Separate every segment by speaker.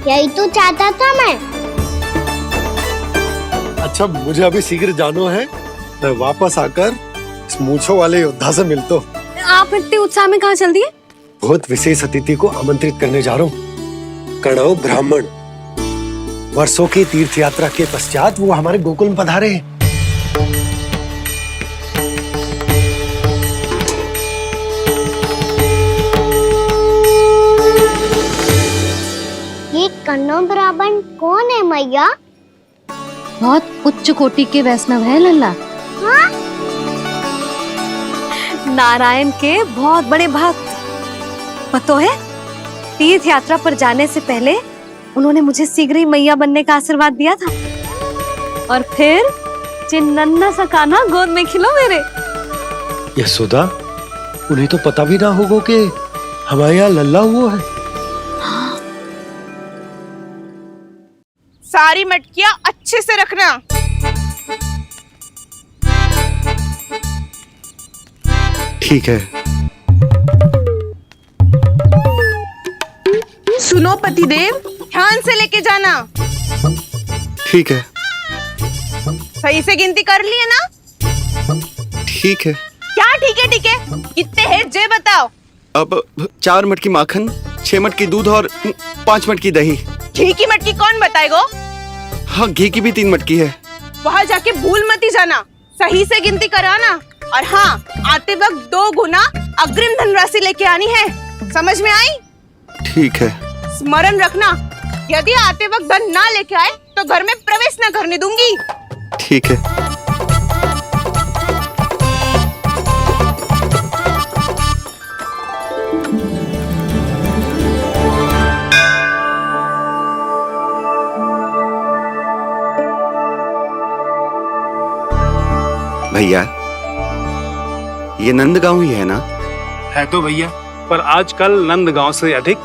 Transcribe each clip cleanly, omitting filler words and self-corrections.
Speaker 1: यही तो चाहता था मैं।
Speaker 2: अच्छा, मुझे अभी शीघ्र जाना है। मैं वापस आकर इस मूंछों वाले योद्धा से मिलता हूँ।
Speaker 3: आप इतने उत्साह में कहाँ चल दिए?
Speaker 2: बहुत विशेष अतिथि को आमंत्रित करने जा रहा हूँ। कणव ब्राह्मण वर्षों की तीर्थ यात्रा के पश्चात वो हमारे गोकुल में पधारे हैं।
Speaker 1: ये कणव ब्राह्मण कौन है मैया?
Speaker 3: बहुत उच्च कोटि के वैष्णव है लल्ला।
Speaker 1: हाँ?
Speaker 3: नारायण के बहुत बड़े भक्त। पता है, तीर्थ यात्रा पर जाने से पहले उन्होंने मुझे शीघ्र ही मैया बनने का आशीर्वाद दिया था। और फिर चिन्नन्ना सा कान्हा गोद में खिलो मेरे।
Speaker 2: यशोदा, उन्हें तो पता भी ना होगा कि हमारे यहाँ लल्ला हुआ है।
Speaker 4: सारी मटकियां अच्छे से रखना।
Speaker 2: ठीक है।
Speaker 4: सुनो पतिदेव, ध्यान से लेके जाना।
Speaker 5: ठीक है।
Speaker 4: सही से गिनती कर लिए ना?
Speaker 5: ठीक है।
Speaker 4: क्या ठीक है? ठीक है कितने हैं जे बताओ।
Speaker 5: अब 4 मटकी माखन, 6 मटकी दूध और 5 मटकी दही।
Speaker 4: घी की मटकी कौन बताएगा?
Speaker 5: हाँ, घी की भी 3 मटकी है।
Speaker 4: वहाँ जाके भूल मती जाना, सही से गिनती कराना। और हाँ, आते वक्त 2 गुना अग्रिम धनराशि लेके आनी है। समझ में आई?
Speaker 5: ठीक है।
Speaker 4: स्मरण रखना, यदि आते वक्त धन ना लेके आए तो घर में प्रवेश न करने दूंगी।
Speaker 5: ठीक है। भैया, ये नंदगांव ही है ना?
Speaker 6: है तो भैया, पर आजकल नंदगांव से अधिक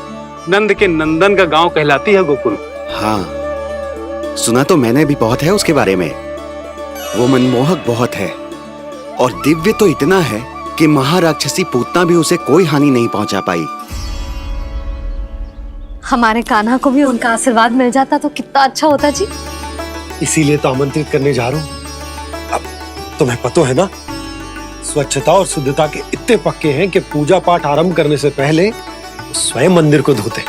Speaker 6: नंद के नंदन का गांव कहलाती है गोकुल।
Speaker 5: हाँ, सुना तो मैंने भी बहुत है उसके बारे में। वो मनमोहक बहुत है और दिव्य तो इतना है कि महाराक्षसी पूतना भी उसे कोई हानि नहीं पहुंचा पाई।
Speaker 3: हमारे कान्हा को भी उनका आशीर्वाद मिल जाता तो कितना अच्छा होता जी।
Speaker 2: इसीलिए तो आमंत्रित करने जा रहा हूँ। अब तुम्हें पता है ना, स्वच्छता और शुद्धता के इतने पक्के हैं कि पूजा पाठ आरंभ करने से पहले स्वयं मंदिर को धोते।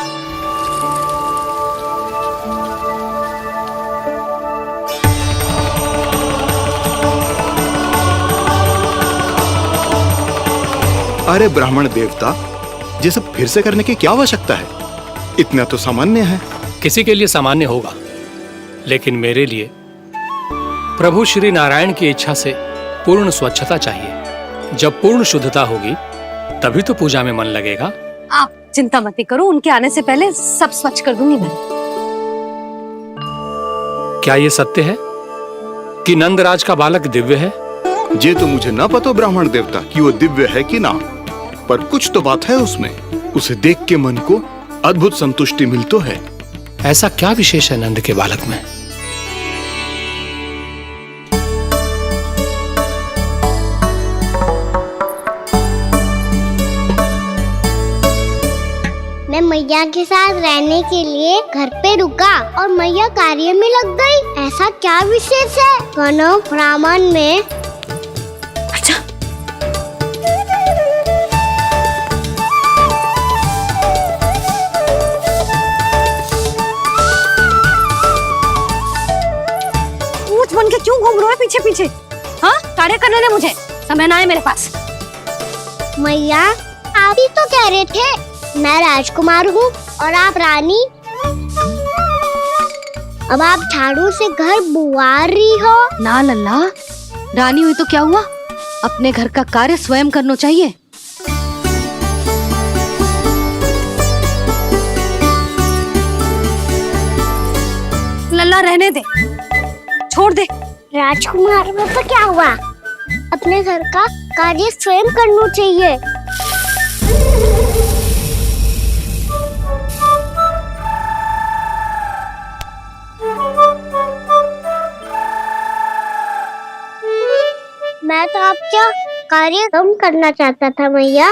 Speaker 7: अरे ब्राह्मण देवता, ये सब फिर से करने की क्या आवश्यकता है? इतना तो सामान्य है।
Speaker 8: किसी के लिए सामान्य होगा, लेकिन मेरे लिए प्रभु श्री नारायण की इच्छा से पूर्ण स्वच्छता चाहिए। जब पूर्ण शुद्धता होगी तभी तो पूजा में मन लगेगा।
Speaker 3: आप चिंता मत करो, उनके आने से पहले सब स्वच्छ कर दूंगी मैं।
Speaker 8: क्या ये सत्य है कि नंदराज का बालक दिव्य है?
Speaker 7: ये तो मुझे ना पता ब्राह्मण देवता कि वो दिव्य है कि ना, पर कुछ तो बात है उसमें। उसे देख के मन को अद्भुत संतुष्टि मिल तो है।
Speaker 8: ऐसा क्या विशेष है नंद के बालक में?
Speaker 1: मैं मैया के साथ रहने के लिए घर पे रुका और मैया कार्य में लग गई। ऐसा क्या विशेष है कणव ब्राह्मण में?
Speaker 3: अच्छा, ऊंट बन के क्यों घूम रहे हो पीछे पीछे? हाँ, कार्य करने दे मुझे, समय ना है मेरे पास।
Speaker 1: मैया, आप ही तो कह रहे थे मैं राजकुमार हूँ और आप रानी। अब आप झाड़ू से घर बुआर रही हो।
Speaker 3: ना लल्ला, रानी हुई तो क्या हुआ, अपने घर का कार्य स्वयं करना चाहिए। लल्ला रहने दे, छोड़ दे।
Speaker 1: राजकुमार में तो क्या हुआ, अपने घर का कार्य स्वयं करना चाहिए। मैं तो आपका कार्य कम करना चाहता था मैया,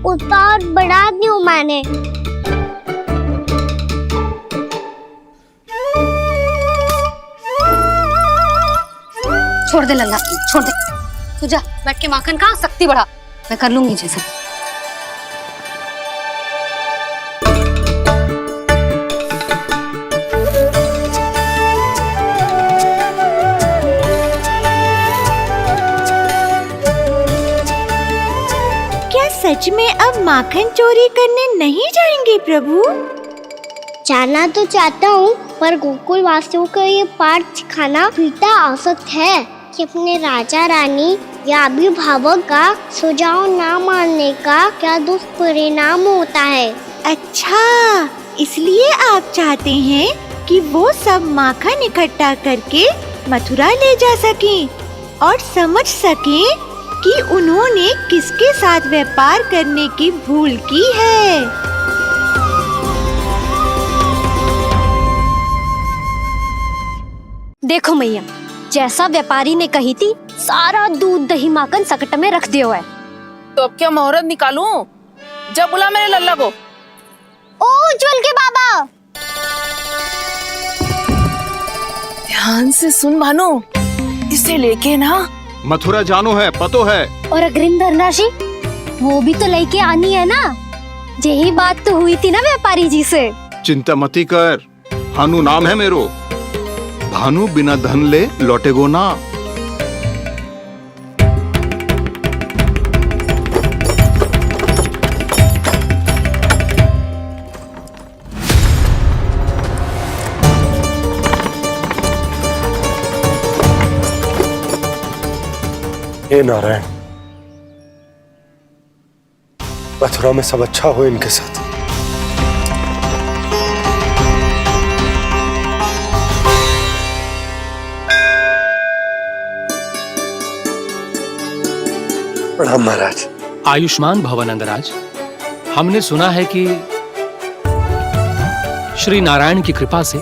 Speaker 1: उसका और बढ़ा दूं मैंने।
Speaker 3: छोड़ दे लल्ला, छोड़ दे। तू जा बैठ के माखन खा, शक्ति बढ़ा, मैं कर लूंगी जैसे।
Speaker 9: क्या सच में अब माखन चोरी करने नहीं जाएंगे प्रभु?
Speaker 1: जाना तो चाहता हूँ, पर गोकुल वासियों को ये पाठ सिखाना पिता आवश्यक है कि अपने राजा रानी या अभिभावक का सुझाव ना मानने का क्या दुष्परिणाम होता है।
Speaker 9: अच्छा, इसलिए आप चाहते हैं कि वो सब माखन इकट्ठा करके मथुरा ले जा सकें और समझ सकें कि उन्होंने किसके साथ व्यापार करने की भूल की है।
Speaker 3: देखो मैया, जैसा व्यापारी ने कही थी, सारा दूध दही माखन सकट में रख दिया है।
Speaker 4: तो अब क्या मुहूर्त निकालूं? जब बुला मेरे लल्ला को।
Speaker 1: ओ उज्जवल के बाबा,
Speaker 4: ध्यान से सुन भानु, इसे लेके ना
Speaker 7: मथुरा जानो है, पतो है।
Speaker 3: और अग्रिम धनराशि वो भी तो लेके आनी है ना। यही बात तो हुई थी ना व्यापारी जी से।
Speaker 7: चिंता मती कर, भानु नाम है मेरो। भानु बिना धन ले लौटेगो ना।
Speaker 2: हे नारायण, मथुरा में सब अच्छा हो इनके साथ। प्रणाम महाराज।
Speaker 8: आयुष्मान भव नंदराज। हमने सुना है कि श्री नारायण की कृपा से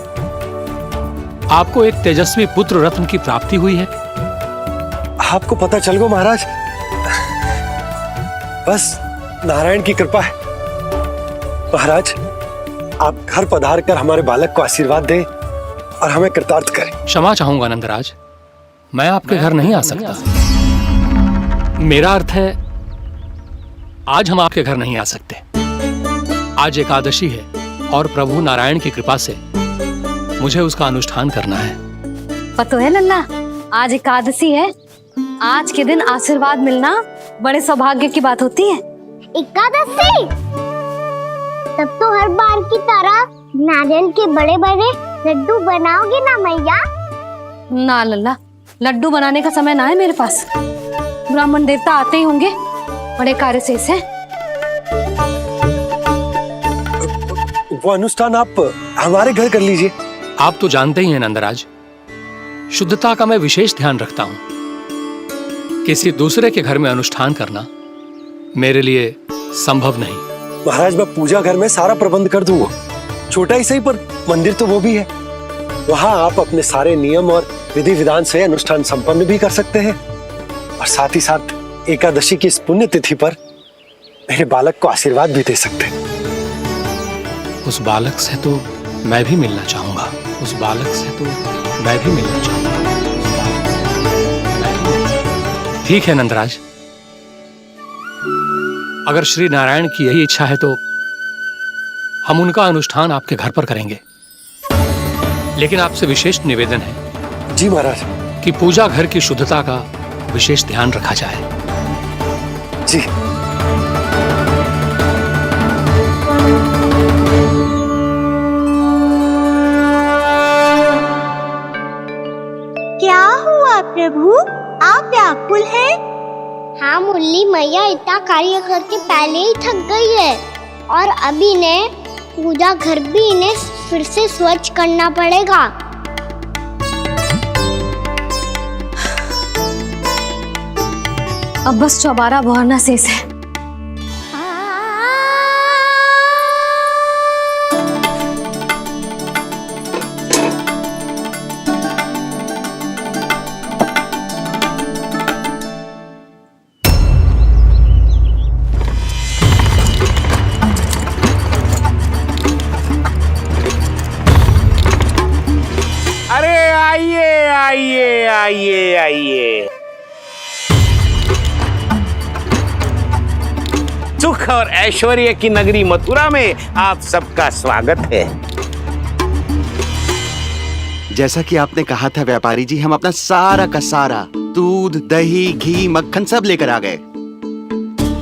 Speaker 8: आपको एक तेजस्वी पुत्र रत्न की प्राप्ति हुई है।
Speaker 2: आपको पता चल गो महाराज, बस नारायण की कृपा है। महाराज, आप घर पधार कर हमारे बालक को आशीर्वाद दें और हमें कृतार्थ करें।
Speaker 8: क्षमा चाहूंगा नंदराज, मैं आपके घर नहीं आ सकता। मेरा अर्थ है, आज हम आपके घर नहीं आ सकते। आज एकादशी है और प्रभु नारायण की कृपा से मुझे उसका अनुष्ठान करना है।
Speaker 3: पता है लल्ला, आज एकादशी है। आज के दिन आशीर्वाद मिलना बड़े सौभाग्य की बात होती है।
Speaker 1: एकादशी, तब तो हर बार की तरह नारियल के बड़े बड़े लड्डू बनाओगे ना मैया?
Speaker 3: ना लल्ला, लड्डू बनाने का समय ना है मेरे पास। ब्राह्मण देवता आते ही होंगे, बड़े कार्य शेष हैं।
Speaker 2: वो अनुष्ठान आप हमारे घर कर लीजिए।
Speaker 8: आप तो जानते ही हैं नंदराज, शुद्धता का मैं विशेष ध्यान रखता हूं। किसी दूसरे के घर में अनुष्ठान करना मेरे लिए संभव नहीं।
Speaker 2: महाराज, मैं पूजा घर में सारा प्रबंध कर दूंगा। छोटा ही सही, पर मंदिर तो वो भी है। वहां आप अपने सारे नियम और विधि विधान से अनुष्ठान संपन्न भी कर सकते हैं और साथ ही साथ एकादशी की इस पुण्य तिथि पर मेरे बालक को आशीर्वाद भी दे सकते हैं।
Speaker 8: उस बालक से तो मैं भी मिलना चाहूंगा। उस बालक से तो मैं भी मिलना चाहूंगा। ठीक है नंदराज, अगर श्री नारायण की यही इच्छा है तो हम उनका अनुष्ठान आपके घर पर करेंगे। लेकिन आपसे विशेष निवेदन है
Speaker 2: जी महाराज,
Speaker 8: कि पूजा घर की शुद्धता का विशेष ध्यान रखा जाए।
Speaker 2: जी।
Speaker 9: क्या हुआ प्रभु, आप व्याकुल हैं?
Speaker 1: हाँ मुरली, मैया इतना कार्य करके पहले ही थक गई है और अभी इन्हें पूजा घर भी इन्हें फिर से स्वच्छ करना पड़ेगा।
Speaker 3: अब बस चौबारा बहाना शेष है।
Speaker 10: आइए आइए आइए। सुख और ऐश्वर्य की नगरी मथुरा में आप सबका स्वागत है।
Speaker 5: जैसा कि आपने कहा था व्यापारी जी, हम अपना सारा का सारा दूध, दही, घी, मक्खन सब लेकर आ गए।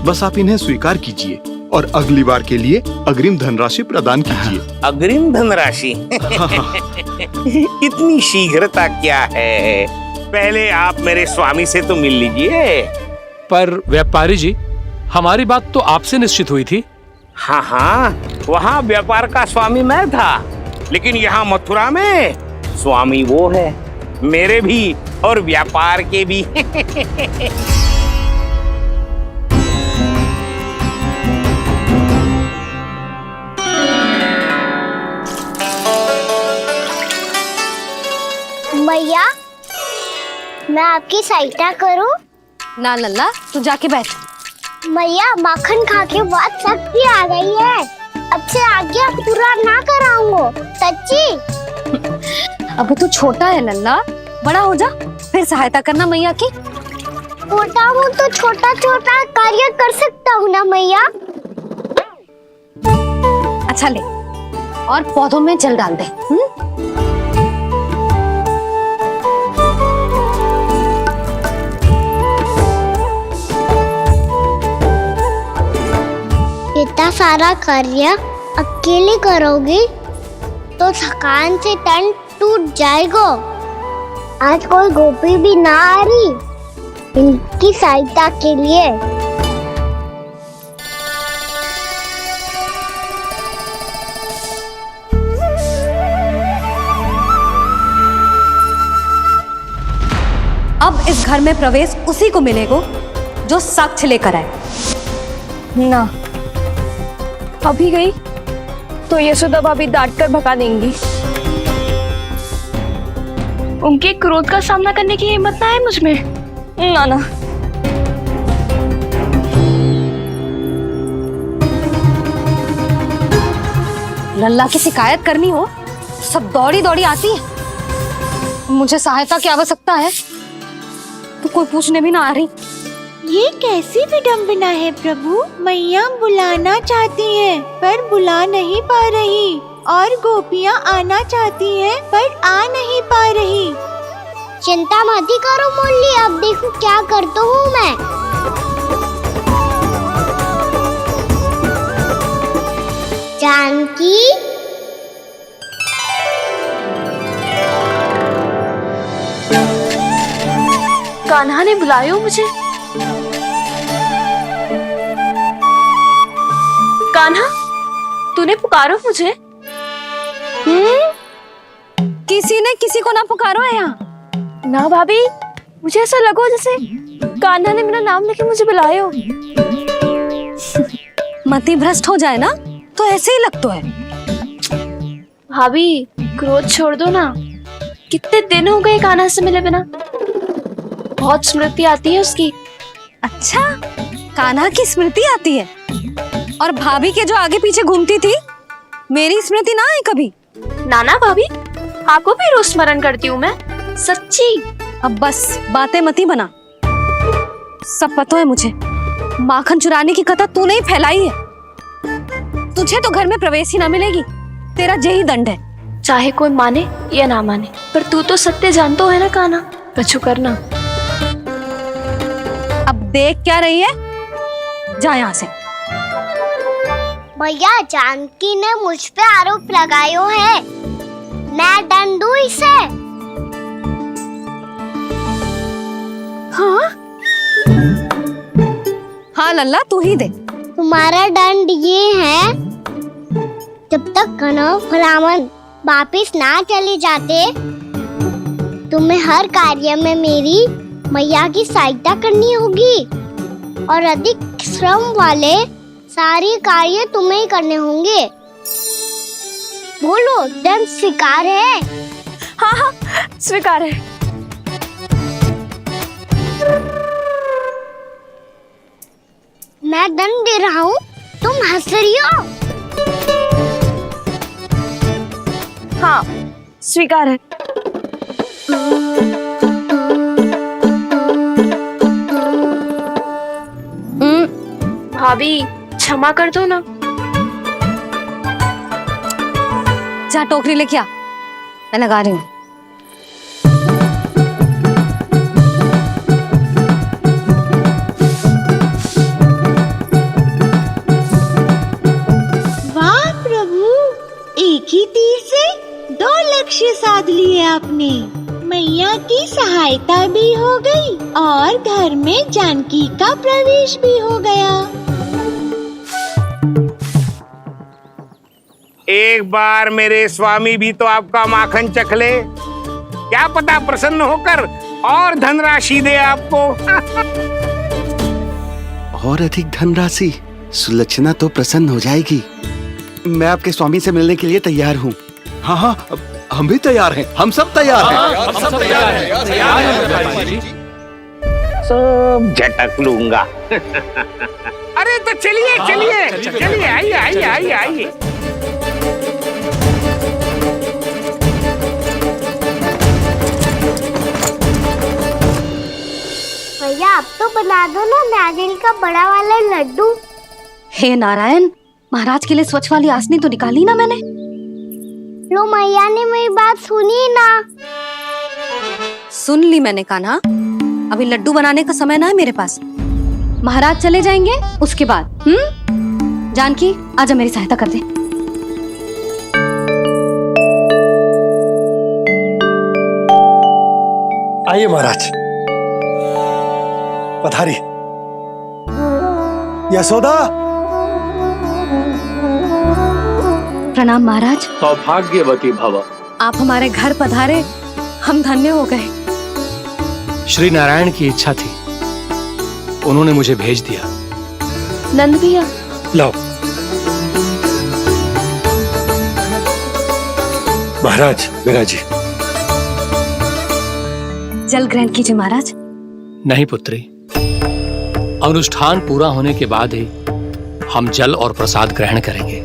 Speaker 7: बस आप इन्हें स्वीकार कीजिए और अगली बार के लिए अग्रिम धनराशि प्रदान कीजिए।
Speaker 10: अग्रिम धनराशि? इतनी शीघ्रता क्या है? पहले आप मेरे स्वामी से तो मिल लीजिए।
Speaker 8: पर व्यापारी जी, हमारी बात तो आपसे निश्चित हुई थी।
Speaker 10: हाँ हाँ, वहाँ व्यापार का स्वामी मैं था, लेकिन यहाँ मथुरा में स्वामी वो है, मेरे भी और व्यापार के भी।
Speaker 1: मैया, मैं आपकी सहायता करूं?
Speaker 3: ना लल्ला, तू जाके बैठ।
Speaker 1: मैया, माखन खा के बहुत शक्ति आ गई है। अब से आगे पूरा ना कराऊंगा, सच्ची।
Speaker 3: अब तू छोटा है लल्ला, बड़ा हो जा फिर सहायता करना मैया की।
Speaker 1: छोटा हूँ तो छोटा छोटा कार्य कर सकता हूँ ना मैया।
Speaker 3: अच्छा ले, और पौधों में जल डाल दे।
Speaker 1: इतना सारा कार्य अकेले करोगी तो थकान से तन टूट जाएगा। आज कोई गोपी भी ना आ रही इनकी सहायता के लिए।
Speaker 3: अब इस घर में प्रवेश उसी को मिलेगा जो साक्ष्य लेकर आए।
Speaker 11: ना, अभी गई तो यशोदा भाभी डांट कर भगा देंगी। उनके क्रोध का सामना करने की हिम्मत ना है मुझ में। ना ना,
Speaker 3: लल्ला की शिकायत करनी हो सब दौड़ी दौड़ी आती है। मुझे सहायता की आवश्यकता है तो कोई पूछने भी ना आ रही।
Speaker 9: ये कैसी विडंबना है प्रभु। मैया बुलाना चाहती हैं पर बुला नहीं पा रही, और गोपियाँ आना चाहती हैं पर आ नहीं पा रही।
Speaker 1: चिंता मत ही करो मुरली, अब देखो क्या करता हूँ मैं। जानकी,
Speaker 11: कान्हा ने बुलाया मुझे। कान्हा, तूने पुकारो मुझे?
Speaker 3: किसी ने किसी को ना पुकारो है यहाँ।
Speaker 11: ना भाभी, मुझे ऐसा लगो जैसे कान्हा ने मेरा नाम लेके मुझे बुलाया हो।
Speaker 3: मति भ्रष्ट हो जाए ना तो ऐसे ही लगता है।
Speaker 11: भाभी, क्रोध छोड़ दो ना। कितने दिन हो गए कान्हा से मिले बिना। बहुत स्मृति आती है उसकी।
Speaker 3: अच्छा, कान्हा की स्मृति आती है? और भाभी के जो आगे पीछे घूमती थी, मेरी स्मृति ना है कभी?
Speaker 11: नाना भाभी, आपको भी रोज स्मरण करती हूँ मैं, सच्ची।
Speaker 3: अब बस बातें मती बना। सब पता है मुझे। माखन चुराने की कथा तूने ही फैलाई है। तुझे तो घर में प्रवेश ही ना मिलेगी। तेरा यही दंड है।
Speaker 11: चाहे कोई माने या ना माने, पर तू तो सत्य जानतो है ना कान्हा। कछु करना।
Speaker 3: अब देख क्या रही है, जा यहाँ से।
Speaker 1: भैया, जानकी ने मुझ पे आरोप लगायो है, मैं दंड दूं इसे?
Speaker 3: हाँ हाँ लल्ला, तू ही दे।
Speaker 1: तुम्हारा दंड ये है, जब तक कनव ब्राह्मण वापिस ना चले जाते, तुम्हें हर कार्य में मेरी मैया की सहायता करनी होगी, और अधिक श्रम वाले सारे कार्य तुम्हें ही करने होंगे। बोलो, दंड स्वीकार है?
Speaker 11: हाँ हाँ, स्वीकार है।
Speaker 1: मैं दंड दे रहा हूँ, तुम हंस रही हो?
Speaker 11: हाँ, स्वीकार है। भाभी क्षमा कर दो ना।
Speaker 3: जा टोकरी लेके आ, मैं लगा रही हूँ।
Speaker 9: वाह प्रभु, एक ही तीर से 2 लक्ष्य साध लिए आपने। मैया की सहायता भी हो गई और घर में जानकी का प्रवेश भी हो गया।
Speaker 10: एक बार मेरे स्वामी भी तो आपका माखन चख ले, क्या पता प्रसन्न होकर और धनराशि दे आपको।
Speaker 5: और अधिक धनराशि? सुलक्षणा तो प्रसन्न हो जाएगी। मैं आपके स्वामी से मिलने के लिए तैयार हूँ।
Speaker 7: हाँ हाँ, हम भी तैयार हैं, हम सब तैयार हैं।
Speaker 8: हम सब तैयार हैं।
Speaker 10: सब झटक लूंगा। अरे तो चलिए चलिए चलिए, आइए आइए आइए आइए।
Speaker 1: भैया आप तो बना दो ना नारियल का बड़ा वाला लड्डू।
Speaker 3: हे नारायण, महाराज के लिए स्वच्छ वाली आसनी तो निकाली ना मैंने।
Speaker 1: लो मैया ने मेरी बात सुनी ना।
Speaker 3: सुन ली मैंने कान्हा, अभी लड्डू बनाने का समय ना है मेरे पास। महाराज चले जाएंगे उसके बाद। जानकी आजा मेरी सहायता कर दे।
Speaker 2: आइए महाराज, पधारी। यशोदा।
Speaker 3: प्रणाम महाराज।
Speaker 8: सौभाग्यवती भव।
Speaker 3: आप हमारे घर पधारे, हम धन्य हो गए।
Speaker 8: श्री नारायण की इच्छा थी, उन्होंने मुझे भेज दिया।
Speaker 11: नंद भैया
Speaker 2: लाओ। महाराज विराजी।
Speaker 3: जल ग्रहण कीजिए महाराज।
Speaker 8: नहीं पुत्री, अनुष्ठान पूरा होने के बाद ही हम जल और प्रसाद ग्रहण करेंगे,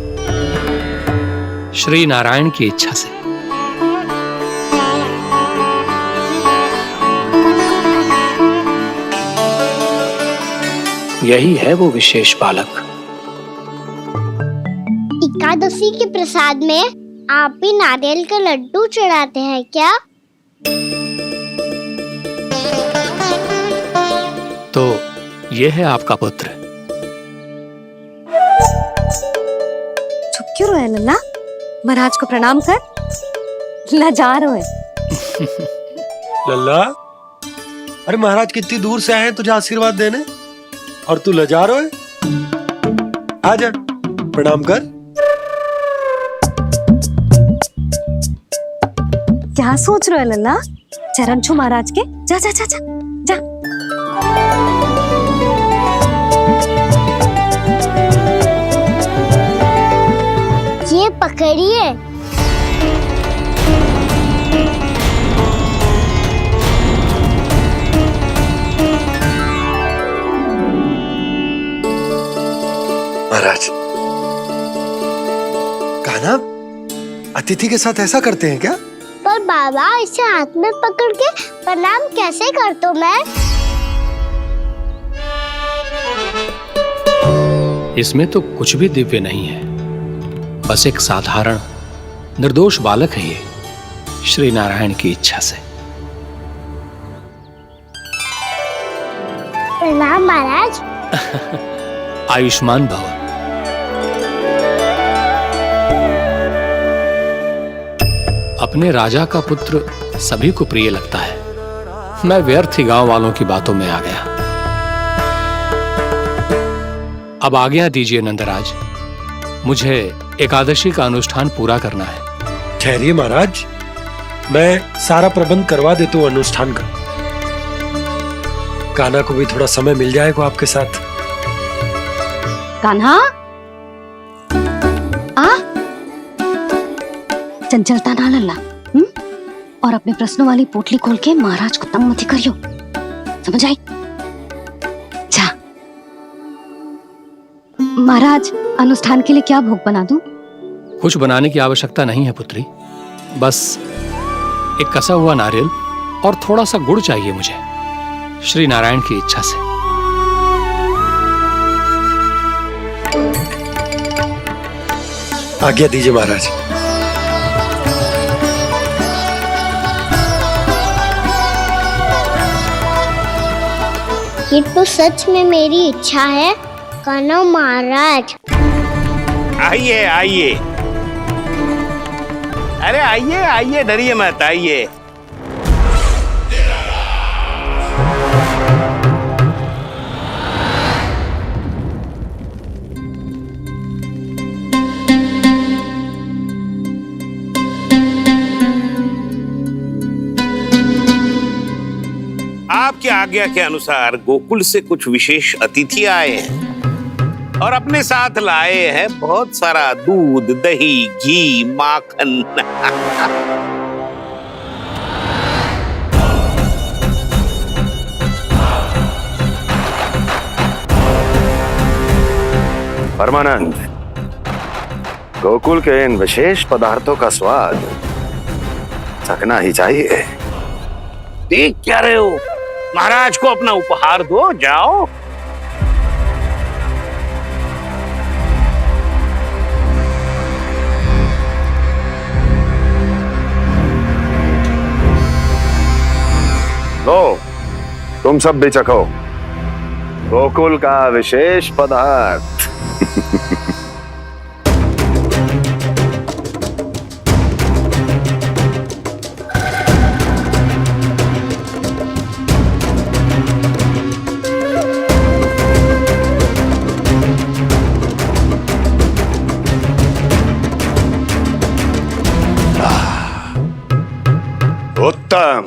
Speaker 8: श्री नारायण की इच्छा से। यही है वो विशेष बालक।
Speaker 1: एकादशी के प्रसाद में आप भी नारियल का लड्डू चढ़ाते हैं क्या?
Speaker 8: तो ये है आपका पुत्र।
Speaker 3: चुप क्यों रहे लल्ला? महाराज को प्रणाम कर। लाजार हो।
Speaker 2: लल्ला, अरे महाराज कितनी दूर से आए हैं तुझे आशीर्वाद देने, और तू लजा रहा है। आजा प्रणाम कर।
Speaker 3: क्या सोच रहे हो लल्ला? चरण छू महाराज के। जा जा जा जा जा।
Speaker 1: ये पकड़िए।
Speaker 2: महाराज, कान्हा अतिथि के साथ ऐसा करते हैं क्या?
Speaker 1: पर बाबा इसे हाथ में पकड़ के प्रणाम कैसे करता हूँ मैं?
Speaker 8: इसमें तो कुछ भी दिव्य नहीं है, बस एक साधारण निर्दोष बालक है ये, श्री नारायण की इच्छा से।
Speaker 1: प्रणाम महाराज।
Speaker 8: आयुष्मान भव। अपने राजा का पुत्र सभी को प्रिय लगता है। मैं व्यर्थ ही गांव वालों की बातों में आ गया। अब आज्ञा दीजिए नंदराज, मुझे एकादशी का अनुष्ठान पूरा करना है।
Speaker 2: ठहरिए महाराज, मैं सारा प्रबंध करवा देता हूँ अनुष्ठान का। कान्हा को भी थोड़ा समय मिल जाएगा आपके साथ।
Speaker 3: कान्हा आ, चंचलता ना लल्ला। और अपने प्रश्नों वाली पोटली खोल के महाराज को तंग मत करियो, समझ आई? जा। महाराज, अनुष्ठान के लिए क्या भोग बना दूं?
Speaker 8: कुछ बनाने की आवश्यकता नहीं है पुत्री, बस एक कसा हुआ नारियल और थोड़ा सा गुड़ चाहिए मुझे, श्री नारायण की इच्छा से।
Speaker 2: आज्ञा दीजिए महाराज।
Speaker 1: ये तो सच में मेरी इच्छा है कान्हा महाराज।
Speaker 10: आइए आइए, अरे आइए आइए, डरिए मत, आइए। आपकी आज्ञा के अनुसार गोकुल से कुछ विशेष अतिथि आए हैं और अपने साथ लाए हैं बहुत सारा दूध, दही, घी, माखन।
Speaker 12: परमानंद, गोकुल के इन विशेष पदार्थों का स्वाद चखना ही चाहिए।
Speaker 10: देख क्या रहे हो? महाराज को अपना उपहार दो, जाओ।
Speaker 12: लो, तुम सब भी चखो गोकुल का विशेष पदार्थ। उत्तम,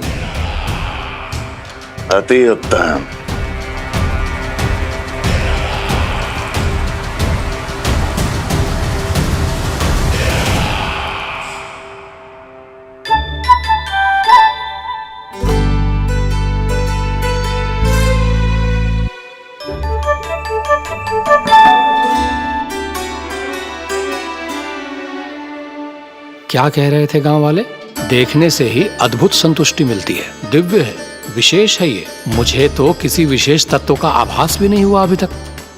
Speaker 12: अति उत्तम।
Speaker 8: क्या कह रहे थे गांव वाले? देखने से ही अद्भुत संतुष्टि मिलती है, दिव्य है, विशेष है ये। मुझे तो किसी विशेष तत्व का आभास भी नहीं हुआ अभी तक,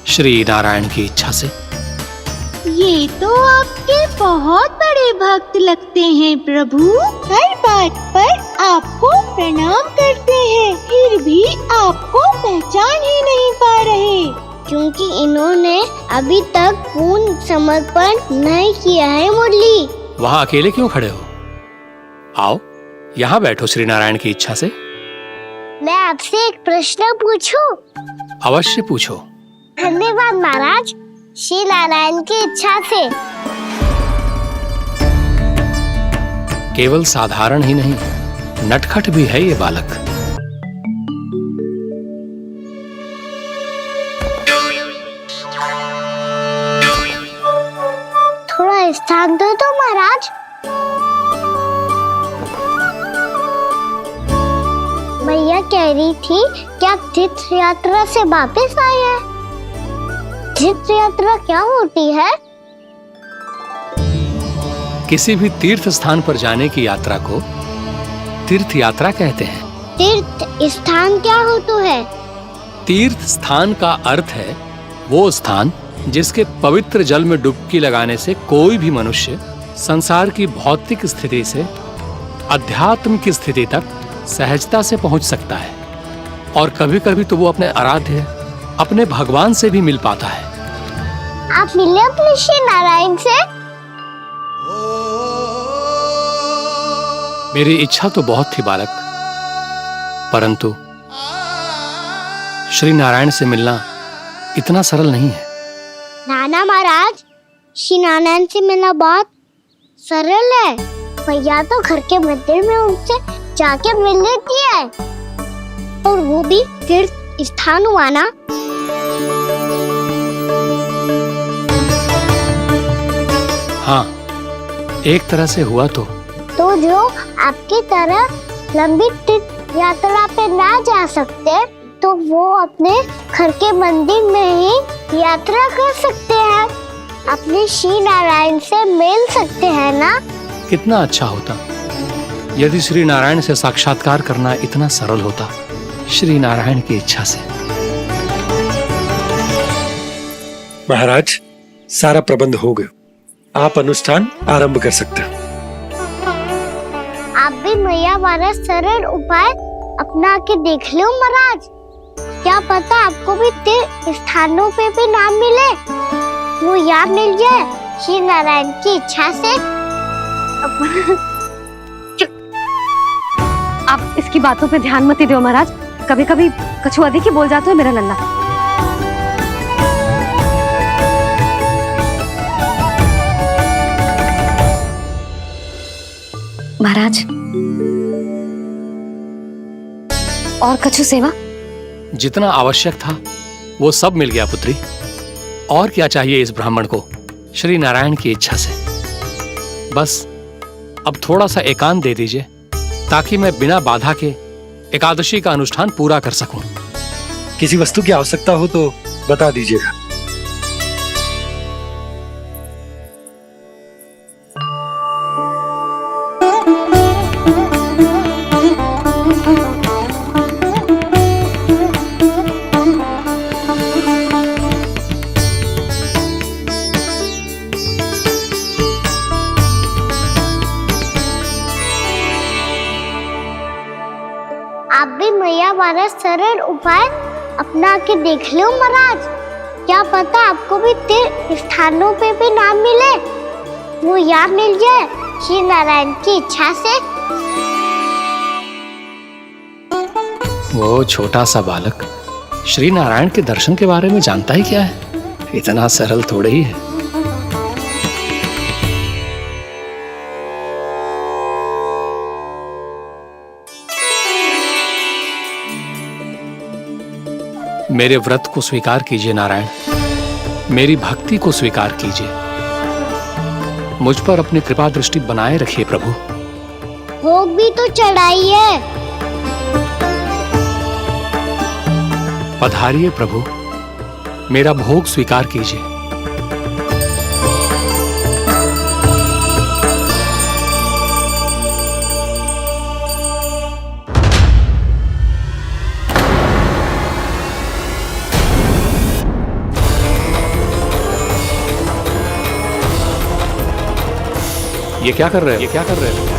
Speaker 8: श्री नारायण की इच्छा से।
Speaker 9: ये तो आपके बहुत बड़े भक्त लगते हैं प्रभु। हर बात पर आपको प्रणाम करते हैं, फिर भी आपको पहचान ही नहीं पा रहे।
Speaker 1: क्योंकि इन्होंने अभी तक पूर्ण समर्पण नहीं किया है मुरली।
Speaker 8: वहाँ अकेले क्यों खड़े हो? आओ यहाँ बैठो श्री नारायण की इच्छा से।
Speaker 1: मैं आपसे एक प्रश्न पूछूं?
Speaker 8: अवश्य पूछो।
Speaker 1: धन्यवाद महाराज, श्री नारायण की इच्छा से।
Speaker 8: केवल साधारण ही नहीं, नटखट भी है ये बालक।
Speaker 1: थोड़ा स्थान दो तो महाराज। भैया कह रही थी कि आप तीर्थ यात्रा से वापस आए हैं। तीर्थ यात्रा क्या होती है?
Speaker 8: किसी भी तीर्थ स्थान पर जाने की यात्रा को तीर्थ यात्रा कहते हैं।
Speaker 1: तीर्थ स्थान क्या होता है?
Speaker 8: तीर्थ स्थान का अर्थ है वो स्थान जिसके पवित्र जल में डुबकी लगाने से कोई भी मनुष्य संसार की भौतिक स्थिति से अध्यात्म की स्थिति तक सहजता से पहुंच सकता है, और कभी कभी तो वो अपने आराध्य, अपने भगवान से भी मिल पाता है।
Speaker 1: आप मिले अपने श्री नारायण से?
Speaker 8: मेरी इच्छा तो बहुत थी बालक, परंतु श्री नारायण से मिलना इतना सरल नहीं है।
Speaker 1: नाना महाराज, श्री नारायण से मिलना बहुत सरल है। भैया तो घर के मंदिर में उनसे जाके मिल लेती है, और वो भी तीर्थ स्थान हुआ ना।
Speaker 8: हाँ, एक तरह से हुआ तो
Speaker 1: जो आपकी तरह लंबी तीर्थ यात्रा पे ना जा सकते, तो वो अपने घर के मंदिर में ही यात्रा कर सकते हैं, अपने श्री नारायण से मिल सकते हैं ना।
Speaker 8: कितना अच्छा होता यदि श्री नारायण से साक्षात्कार करना इतना सरल होता, श्री नारायण की इच्छा से।
Speaker 2: महाराज, सारा प्रबंध हो गया, आप अनुष्ठान आरंभ कर सकते हो।
Speaker 1: आप भी मैया वाला सरल उपाय अपना के देख लो महाराज। क्या पता आपको भी तीर्थ स्थानों पे भी नाम मिले, वो याद मिल जाए श्री नारायण की इच्छा से।
Speaker 3: आप इसकी बातों पे ध्यान मत दो महाराज, कभी कभी कछु अधिक ही बोल जाते हो मेरा लल्ला। महाराज और कछु सेवा?
Speaker 8: जितना आवश्यक था वो सब मिल गया पुत्री। और क्या चाहिए इस ब्राह्मण को श्री नारायण की इच्छा से? बस अब थोड़ा सा एकांत दे दीजिए ताकि मैं बिना बाधा के एकादशी का अनुष्ठान पूरा कर सकूं।
Speaker 2: किसी वस्तु की आवश्यकता हो तो बता दीजिएगा।
Speaker 1: आप भी मैया वाला सरल उपाय अपना के देख लो महाराज। क्या पता आपको भी तीर्थ स्थानों पे भी नाम मिले, वो याद मिल जाए श्री नारायण की इच्छा से।
Speaker 8: वो छोटा सा बालक श्री नारायण के दर्शन के बारे में जानता ही क्या है? इतना सरल थोड़े ही है। मेरे व्रत को स्वीकार कीजिए नारायण, मेरी भक्ति को स्वीकार कीजिए। मुझ पर अपनी कृपा दृष्टि बनाए रखिए प्रभु।
Speaker 1: भोग भी तो चढ़ाइए।
Speaker 8: पधारिए प्रभु, मेरा भोग स्वीकार कीजिए। ये क्या कर रहे हैं? ये क्या कर रहे हैं?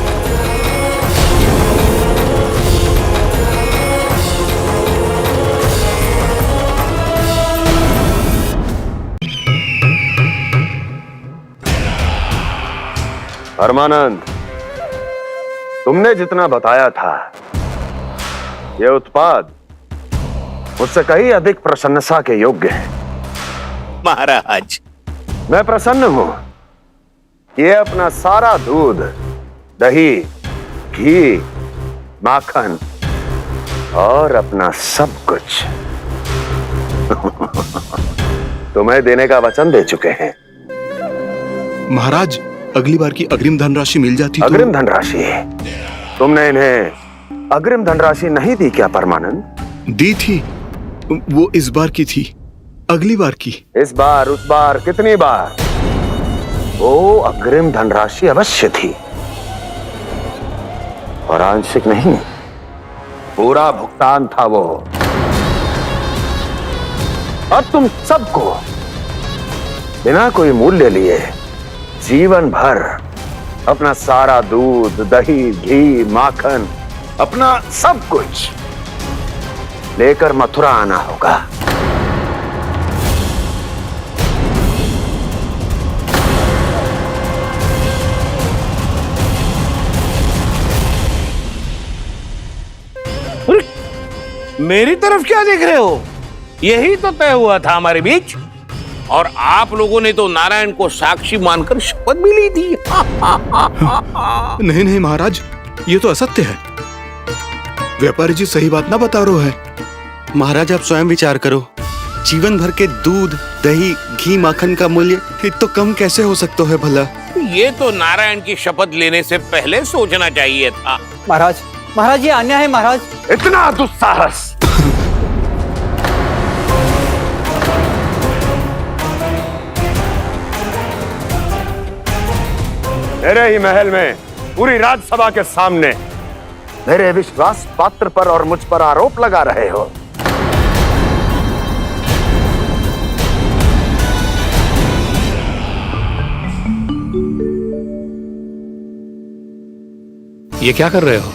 Speaker 12: परमानंद, तुमने जितना बताया था ये उत्पाद मुझसे कहीं अधिक प्रशंसा के योग्य है।
Speaker 10: महाराज,
Speaker 12: मैं प्रसन्न हूं। ये अपना सारा दूध, दही, घी, माखन और अपना सब कुछ तुम्हें देने का वचन दे चुके हैं।
Speaker 7: महाराज, अगली बार की अग्रिम धनराशि मिल जाती तो।
Speaker 12: अग्रिम धनराशि? तुमने इन्हें अग्रिम धनराशि नहीं दी क्या परमानंद?
Speaker 7: दी थी, वो इस बार की थी, अगली बार की।
Speaker 12: इस बार, उस बार, कितनी बार? वो अग्रिम धनराशि अवश्य थी और आंशिक नहीं, पूरा भुगतान था वो। अब तुम सबको बिना कोई मूल्य लिए जीवन भर अपना सारा दूध, दही, घी, माखन, अपना सब कुछ लेकर मथुरा आना होगा।
Speaker 10: मेरी तरफ क्या देख रहे हो? यही तो तय हुआ था हमारे बीच, और आप लोगों ने तो नारायण को साक्षी मानकर शपथ भी ली थी।
Speaker 7: नहीं नहीं महाराज, ये तो असत्य है। व्यापारी जी सही बात ना बता रहे हैं।
Speaker 5: महाराज, आप स्वयं विचार करो। जीवन भर के दूध, दही, घी, माखन का मूल्य तो कम कैसे हो सकता है भला?
Speaker 10: ये तो नारायण की शपथ लेने से पहले सोचना चाहिए था।
Speaker 13: महाराज, महाराज, ये अन्याय है महाराज।
Speaker 12: इतना दुस्साहस! मेरे ही महल में पूरी राजसभा के सामने मेरे विश्वास पात्र पर और मुझ पर आरोप लगा रहे हो।
Speaker 8: ये क्या कर रहे हो?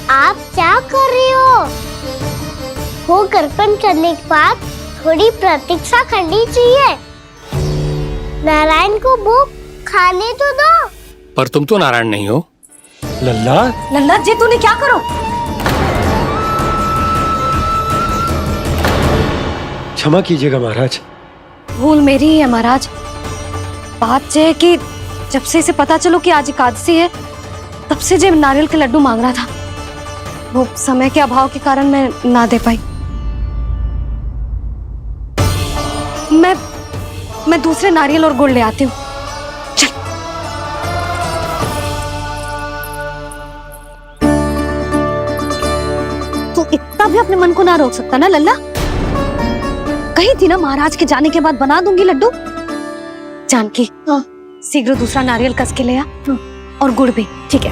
Speaker 1: आप क्या कर रहे हो? वो कर्पण करने के बाद थोड़ी प्रतीक्षा करनी चाहिए। नारायण को भूख खाने तो दो।
Speaker 8: पर तुम तो नारायण नहीं हो।
Speaker 2: लल्ला,
Speaker 3: लल्ला जी तूने क्या करो?
Speaker 2: क्षमा कीजिएगा महाराज।
Speaker 3: भूल मेरी ही है महाराज। बात ये है कि जब से इसे पता चलो कि आज एकादशी है, तब से जो नारियल के लड्डू मांग रहा था, वो समय के अभाव के कारण मैं ना दे पाई। मैं दूसरे नारियल और गुड़ ले आती हूँ। चल। तू इतना भी अपने मन को ना रोक सकता ना लल्ला? कही थी ना महाराज के जाने के बाद बना दूंगी लड्डू। जानकी, शीघ्र दूसरा नारियल कस के ले आ, और गुड़ भी। ठीक है।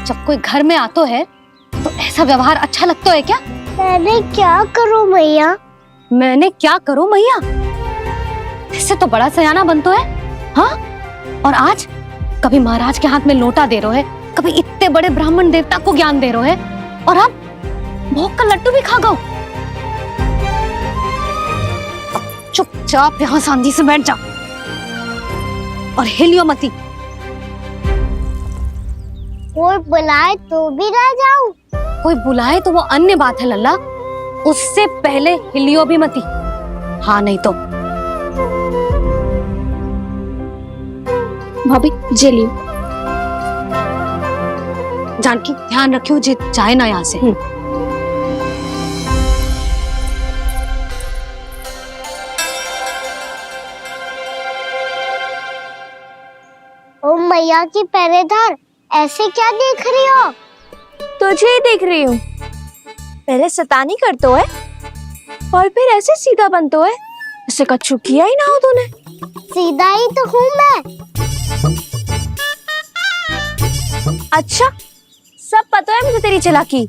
Speaker 3: जब कोई घर में आता है तो ऐसा व्यवहार अच्छा लगता है क्या?
Speaker 1: मैंने क्या करूं मैया?
Speaker 3: मैंने क्या करूं मैया? इससे तो बड़ा सयाना बनतो है। हाँ? और आज कभी महाराज के हाथ में लोटा दे रहे है, कभी इतने बड़े ब्राह्मण देवता को ज्ञान दे रहे है, और अब भोग का लड्डू भी खा गो। चुपचाप यहाँ शांति से बैठ जा और हिलियो मती।
Speaker 1: कोई बुलाए तो भी ना जाऊं?
Speaker 3: कोई बुलाए तो वो अन्य बात है लल्ला, उससे पहले हिलियो भी मती। हाँ नहीं तो।
Speaker 11: भाभी जे लियो।
Speaker 3: जानकी ध्यान रखियो जे जाए ना यहाँ से।
Speaker 1: ओ मैया की पहरेदार, ऐसे क्या देख रही हो?
Speaker 11: तुझे ही देख रही हूँ। पहले शैतानी करतो है और फिर ऐसे सीधा बनतो है, ऐसे कछु किया ही ना हो तूने।
Speaker 1: सीधा ही तो हूँ मैं।
Speaker 11: अच्छा, सब पता है मुझे तेरी चालाकी।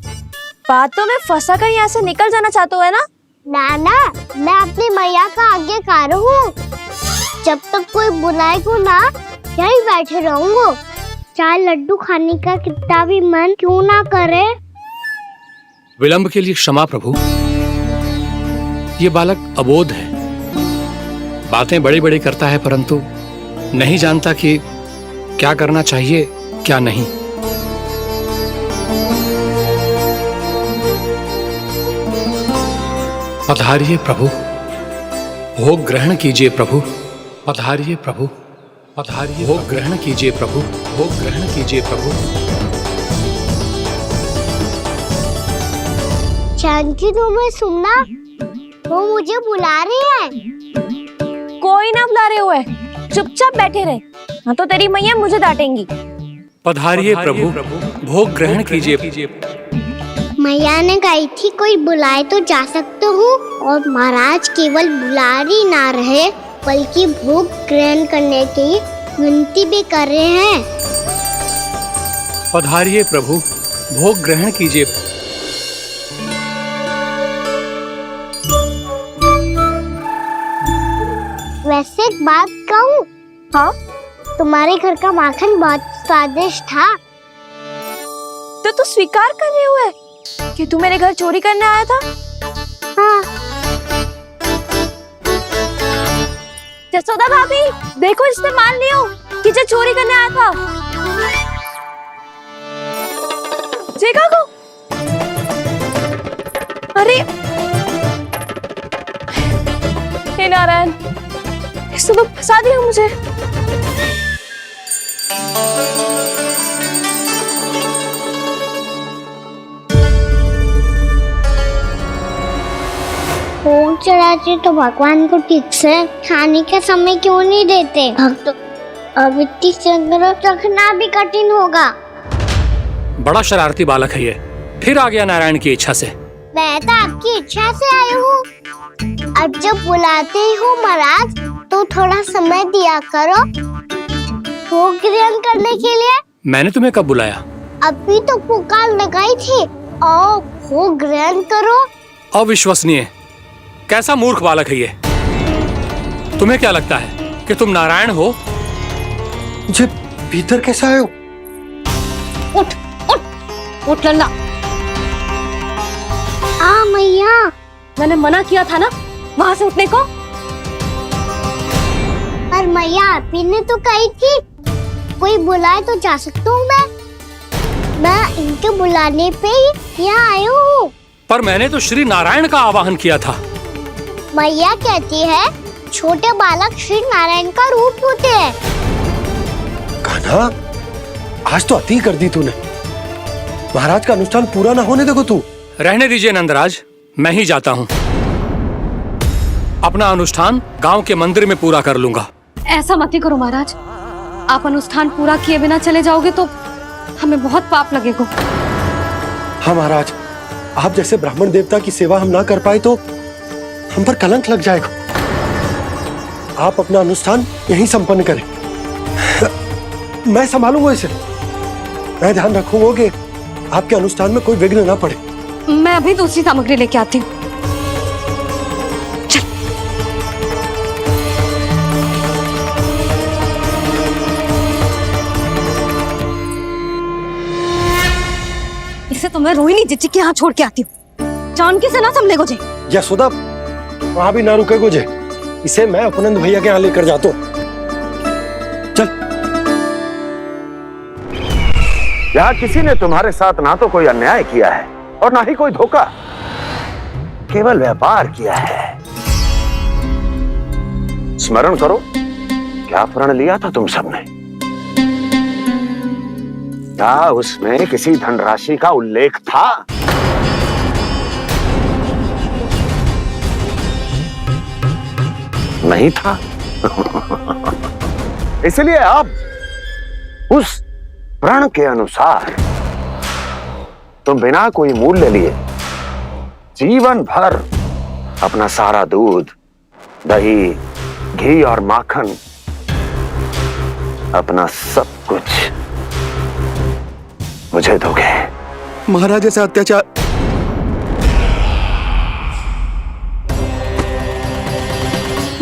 Speaker 11: बातों में फंसा कर यहाँ से निकल जाना चाहते है ना?
Speaker 1: नाना, मैं अपनी मैया का आज्ञाकार हूँ। जब तक कोई बुलाए को ना, यहीं बैठे रहूंगा। चाहे लड्डू खाने का कितना भी मन क्यों ना करे।
Speaker 8: विलंब के लिए क्षमा प्रभु। ये बालक अबोध है, बातें बड़ी बड़ी करता है, परंतु नहीं जानता कि क्या करना चाहिए क्या नहीं। पधारिए प्रभु, भोग ग्रहण कीजिए प्रभु। पधारिए प्रभु, पधारिए। भोग ग्रहण कीजिए प्रभु, भोग ग्रहण कीजिए प्रभु।
Speaker 1: जानकी, तुम्हें सुनना, वो मुझे बुला रहे हैं।
Speaker 11: कोई ना बुला रहे हुए, चुपचाप बैठे रहे, हाँ तो तेरी मैया मुझे डांटेंगी।
Speaker 8: पधारिए प्रभु, भोग ग्रहण कीजिए।
Speaker 1: मैया ने कही थी कोई बुलाए तो जा सकते हूँ, और महाराज केवल बुला ही ना रहे बल्कि भोग ग्रहण करने की विनती भी कर रहे हैं।
Speaker 8: पधारिए प्रभु, भोग ग्रहण कीजिए।
Speaker 1: वैसे एक बात कहूँ? हाँ? तुम्हारे घर का माखन बहुत स्वादिष्ट था।
Speaker 11: तो तू स्वीकार कर रहे हुए कि तू मेरे घर चोरी करने आया था?
Speaker 1: हाँ।
Speaker 11: जसोदा भाभी, देखो इसने मान लियो कि जो चोरी करने आया था। देखा को? अरे हे नारायण, इसने तो फंसा दिया मुझे।
Speaker 1: भोग चढ़ाते तो भगवान को ठीक से खाने का समय क्यों नहीं देते? भक्त अब इतनी संग्रह रखना भी कठिन होगा।
Speaker 8: बड़ा शरारती बालक है ये, फिर आ गया नारायण की इच्छा से।
Speaker 1: मैं तो आपकी इच्छा से आई हूँ। अब जब बुलाते ही हो महाराज, तो थोड़ा समय दिया करो भोग ग्रहण करने के लिए।
Speaker 8: मैंने तुम्हें कब बुलाया?
Speaker 1: अभी तो पुकार लगाई थी, आओ भोग ग्रहण करो।
Speaker 8: अविश्वसनीय, कैसा मूर्ख बालक है ये। तुम्हें क्या लगता है कि तुम नारायण हो?
Speaker 2: मुझे इधर कैसे आए हो?
Speaker 3: उठ उठ उठ लल्ला।
Speaker 1: मैया,
Speaker 3: मैंने मना किया था ना वहां से उठने को।
Speaker 1: पर मैया आप ही ने तो कही थी कोई बुलाए तो जा सकता हूँ मैं इनके बुलाने पे ही यहाँ आई हूँ।
Speaker 8: पर मैंने तो श्री नारायण का आवाहन किया था।
Speaker 1: मैया कहती है छोटे बालक श्री नारायण का रूप होते हैं।
Speaker 2: कान्हा, आज तो अति कर दी तूने। महाराज का अनुष्ठान पूरा ना होने देखो तू।
Speaker 8: रहने दीजिए नंदराज, मैं ही जाता हूँ। अपना अनुष्ठान गांव के मंदिर में पूरा कर लूंगा।
Speaker 3: ऐसा मत ही करो महाराज, आप अनुष्ठान पूरा किए बिना चले जाओगे तो हमें बहुत पाप लगेगा।
Speaker 2: हाँ महाराज, आप जैसे ब्राह्मण देवता की सेवा हम ना कर पाए तो हम पर कलंक लग जाएगा। आप अपना अनुष्ठान यहीं संपन्न करें, मैं संभालूंगा इसे। मैं ध्यान रखूंगा कि आपके अनुष्ठान में कोई विघ्न ना पड़े।
Speaker 3: मैं अभी दूसरी सामग्री लेके आती हूँ। इसे तो मैं रोहिणी जीजी के यहाँ छोड़ के आती हूँ। जानकी से ना संभले गुजे।
Speaker 2: यशोदा, वहां भी ना रुके गुजे। इसे मैं अपनंद भैया के यहाँ लेकर जाता हूँ। चल।
Speaker 12: यहाँ किसी ने तुम्हारे साथ ना तो कोई अन्याय किया है और ना ही कोई धोखा, केवल व्यापार किया है। स्मरण करो, क्या प्रण लिया था तुम सबने? क्या उसमें किसी धनराशि का उल्लेख था? नहीं था। इसलिए अब उस प्रण के अनुसार तुम बिना कोई मूल्य लिए जीवन भर अपना सारा दूध, दही, घी और माखन, अपना सब कुछ मुझे दोगे।
Speaker 5: महाराज ऐसा अत्याचार।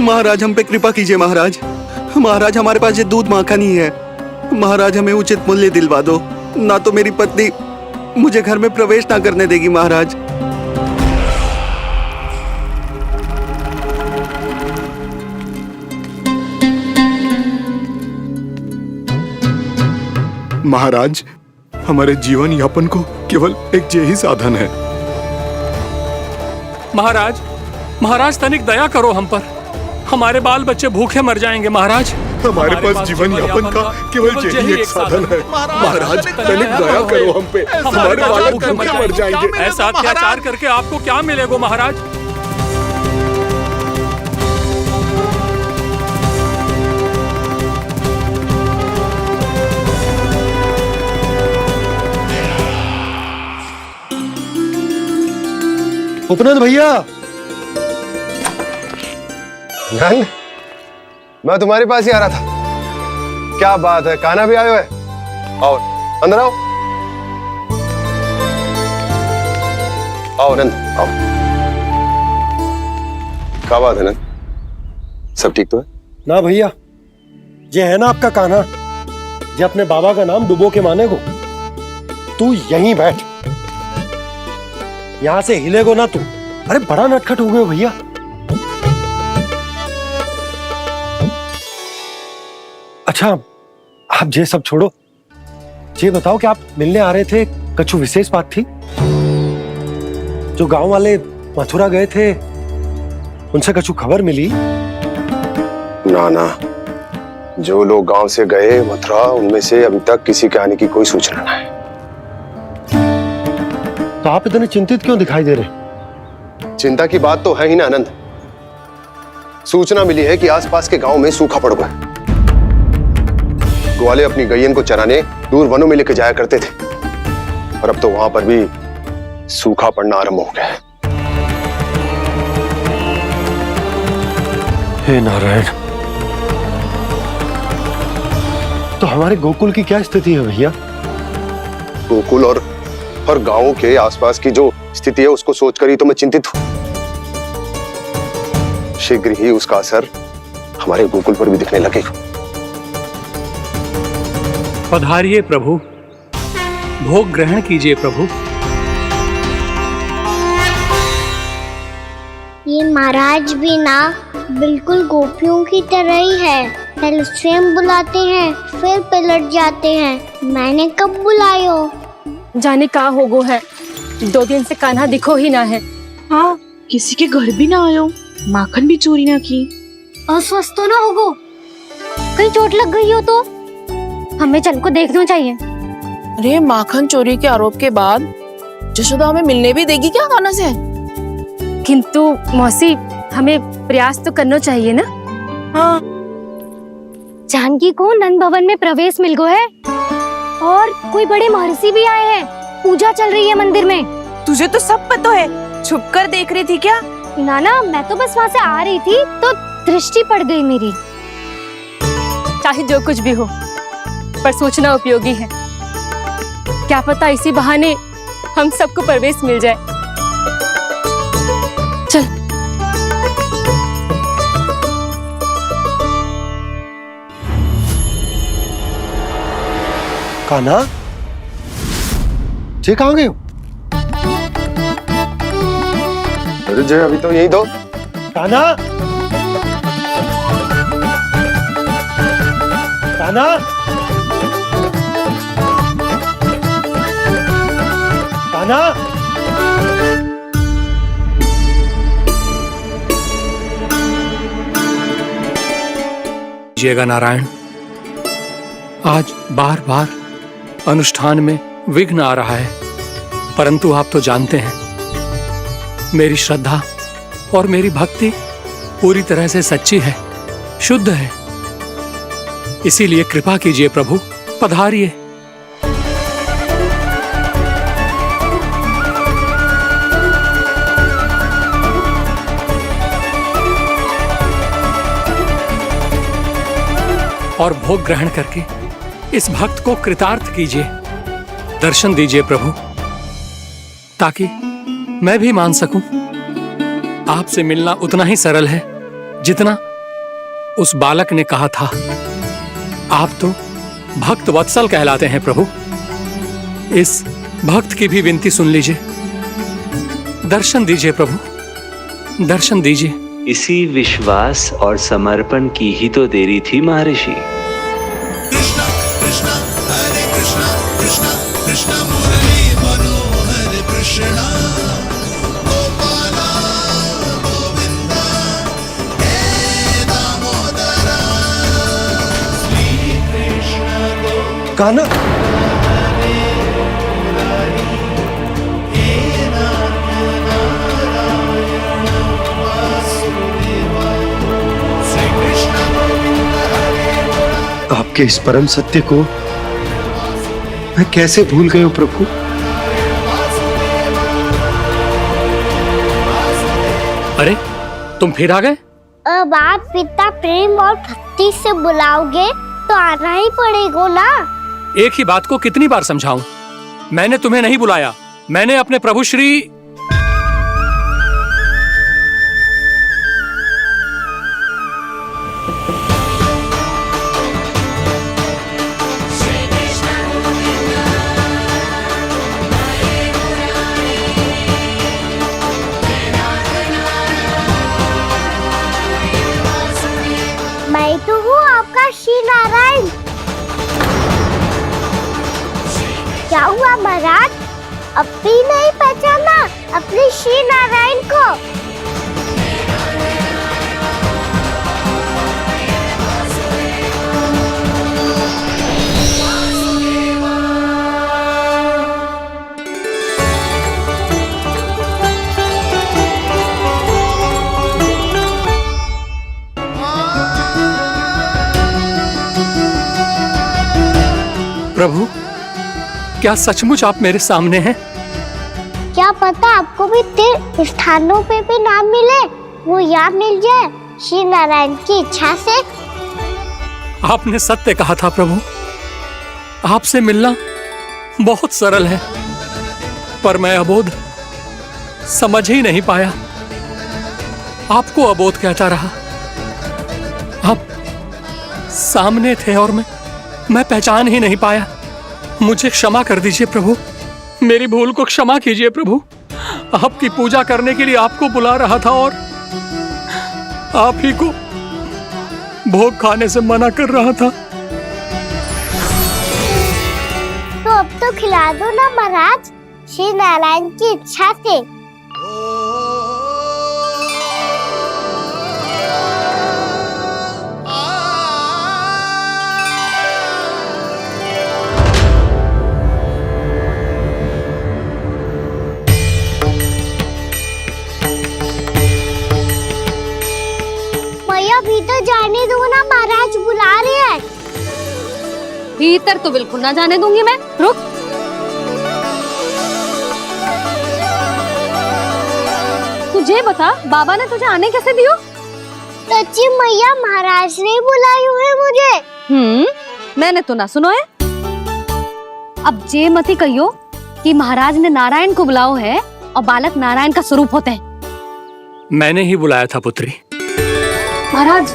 Speaker 5: महाराज हम पे कृपा कीजिए। महाराज, महाराज हमारे पास ये दूध माखन ही है। महाराज हमें उचित मूल्य दिलवा दो, ना तो मेरी पत्नी मुझे घर में प्रवेश ना करने देगी। महाराज
Speaker 7: महाराज, हमारे जीवन यापन को केवल एक यही साधन है।
Speaker 8: महाराज, महाराज तनिक दया करो हम पर। हमारे बाल बच्चे भूखे मर जाएंगे महाराज।
Speaker 7: हमारे पास जीवन यापन का केवल यही एक साधन है। महाराज तनिक दया करो हम पे, हमारे बालक भूखे मर जाएंगे।
Speaker 8: ऐसा अत्याचार करके आपको क्या मिलेगा महाराज?
Speaker 2: उपनंद भैया,
Speaker 14: नंद, मैं तुम्हारे पास ही आ रहा था। क्या बात है, कान्हा भी आए हुए? आओ अंदर आओ। आओ नंद आओ। क्या बात है नंद, सब ठीक तो है?
Speaker 2: ना भैया, ये है ना आपका कान्हा, ये अपने बाबा का नाम डुबो के माने को। तू यहीं बैठ, यहां से हिलेगो ना तू। अरे बड़ा नटखट हो गए भैया। अच्छा, आप ये सब छोड़ो, ये बताओ कि आप मिलने आ रहे थे, कछु विशेष बात थी? जो गांव वाले मथुरा गए थे, उनसे कछु खबर मिली?
Speaker 14: ना ना, जो लोग गांव से गए मथुरा, उनमें से अभी तक किसी के आने की कोई सूचना नहीं है।
Speaker 2: तो आप इतने चिंतित क्यों दिखाई दे रहे?
Speaker 14: चिंता की बात तो है ही ना आनंद। सूचना मिली है कि आसपास के गांव में सूखा पड़ गया। ग्वाले अपनी गैयन को चराने दूर वनों में लेकर जाया करते थे, और अब तो वहां पर भी सूखा पड़ना आरंभ हो गया है।
Speaker 2: हे नारायण, तो हमारे गोकुल की क्या स्थिति है भैया?
Speaker 14: गोकुल और गांवों के आसपास की जो स्थिति है उसको सोचकर ही तो मैं चिंतित हूं। शीघ्र ही उसका असर हमारे गोकुल पर भी दिखने लगेगा।
Speaker 8: पधारिए प्रभु, भोग ग्रहण कीजिए प्रभु।
Speaker 1: ये महाराज भी ना बिल्कुल गोपियों की तरह ही है। पहले स्वयं बुलाते हैं, फिर पलट जाते हैं। मैंने कब बुलाए हो?
Speaker 11: जाने कहाँ होगो है, 2 दिन से कान्हा दिखो ही ना है।
Speaker 4: हाँ, किसी के घर भी ना आयो, माखन भी चोरी ना की।
Speaker 1: अस्वस्थ तो ना होगो, कहीं चोट लग गई हो तो? हमें चल को देखना चाहिए।
Speaker 4: अरे माखन चोरी के आरोप के बाद जशोदा हमें मिलने भी देगी क्या कान्हा से?
Speaker 11: किंतु मौसी, हमें प्रयास तो करना चाहिए ना।
Speaker 4: हाँ,
Speaker 11: जानकी को नंद भवन में प्रवेश मिल गो है और कोई बड़े महर्षि भी आए हैं। पूजा चल रही है मंदिर में।
Speaker 4: तुझे तो सब पता है, छुप कर देख रही थी क्या?
Speaker 11: ना, मैं तो बस वहाँ से आ रही थी तो दृष्टि पड़ गई मेरी। चाहे जो कुछ भी हो, पर सोचना उपयोगी है। क्या पता इसी बहाने हम सबको प्रवेश मिल जाए। चल।
Speaker 2: कान्हा, जी कहाँ गए हो?
Speaker 14: अरे जय, अभी तो यही दो।
Speaker 2: कान्हा, कान्हा, कान्हा।
Speaker 8: कीजिएगा नारायण, आज बार बार अनुष्ठान में विघ्न आ रहा है, परंतु आप तो जानते हैं मेरी श्रद्धा और मेरी भक्ति पूरी तरह से सच्ची है, शुद्ध है। इसीलिए कृपा कीजिए प्रभु, पधारिए। और भोग ग्रहण करके इस भक्त को कृतार्थ कीजिए। दर्शन दीजिए प्रभु, ताकि मैं भी मान सकूं। आपसे मिलना उतना ही सरल है जितना उस बालक ने कहा था। आप तो भक्त वत्सल कहलाते हैं प्रभु। इस भक्त की भी विनती सुन लीजिए। दर्शन दीजिए प्रभु, दर्शन दीजिए।
Speaker 15: इसी विश्वास और समर्पण की ही तो देरी थी महर्षि।
Speaker 16: कृष्णा कृष्णा हरे कृष्णा कृष्णा कृष्णा मुरली मनोहर कृष्णा गोपाला गोविंदा हे दामोदरा श्री कृष्ण
Speaker 2: कान्हा, आपके इस परम सत्य को मैं कैसे भूल गया प्रभु।
Speaker 8: अरे, तुम फिर आ गए?
Speaker 1: अब आप पिता प्रेम और भक्ति से बुलाओगे तो आना ही पड़ेगा ना।
Speaker 8: एक ही बात को कितनी बार समझाऊं? मैंने तुम्हें नहीं बुलाया, मैंने अपने प्रभु श्री
Speaker 1: मैं तो हूँ आपका श्री नारायण। क्या हुआ महाराज, अब भी नहीं पहचाना अपने श्री नारायण को?
Speaker 8: प्रभु, क्या सचमुच आप मेरे सामने हैं?
Speaker 1: क्या पता आपको भी तीर्थ स्थानों पे भी नाम मिले, वो यहाँ मिल जाए श्री नारायण की इच्छा से।
Speaker 8: आपने सत्य कहा था प्रभु, आपसे मिलना बहुत सरल है, पर मैं अबोध समझ ही नहीं पाया। आपको अबोध कहता रहा। आप सामने थे और मैं मैं पहचान ही नहीं पाया। मुझे क्षमा कर दीजिए प्रभु, मेरी भूल को क्षमा कीजिए प्रभु। आपकी पूजा करने के लिए आपको बुला रहा था और आप ही को भोग खाने से मना कर रहा था।
Speaker 1: तो अब तो खिला दो ना महाराज, श्री नारायण की इच्छा से। मैया भीतर जाने दो ना, महाराज बुला रहे हैं।
Speaker 3: भीतर तो बिल्कुल ना जाने दूंगी मैं। रुक। तुझे बता, बाबा ने तुझे आने कैसे दियो?
Speaker 1: सच्ची मैया, महाराज ने बुलाई हुई मुझे।
Speaker 3: मैंने तो ना सुनो है। अब जे मती कहियो कि महाराज ने नारायण को बुलाओ है और बालक नारायण का स्वरूप होते हैं।
Speaker 8: मैंने ही बुलाया था पुत्री।
Speaker 3: महाराज,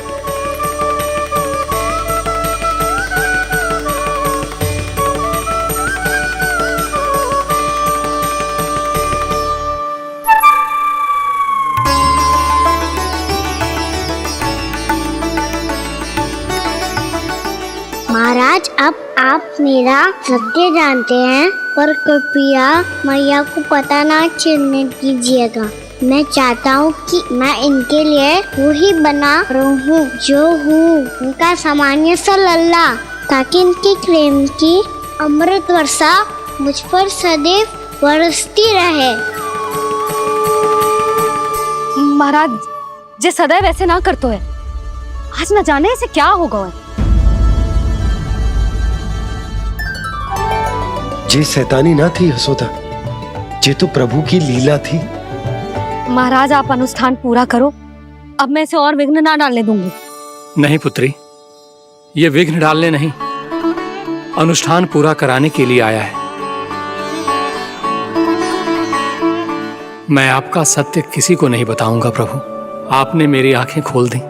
Speaker 1: महाराज अब आप मेरा सत्य जानते हैं, पर कृपया मैया को पता ना चलने दीजिएगा। मैं चाहता हूँ कि मैं इनके लिए वही बना रहूँ जो हूँ, उनका सामान्य सा लल्ला, ताकि इनके प्रेम की अमृत वर्षा मुझ पर सदैव बरसती रहे।
Speaker 3: महाराज जे सदैव ऐसे ना करतो है, आज न जाने इसे क्या होगा है।
Speaker 2: जे शैतानी ना थी यशोदा, जे तो प्रभु की लीला थी।
Speaker 3: महाराज आप अनुष्ठान पूरा करो, अब मैं इसे और विघ्न ना डालने दूंगी।
Speaker 8: नहीं पुत्री, ये विघ्न डालने नहीं, अनुष्ठान पूरा कराने के लिए आया है। मैं आपका सत्य किसी को नहीं बताऊंगा प्रभु। आपने मेरी आंखें खोल दी,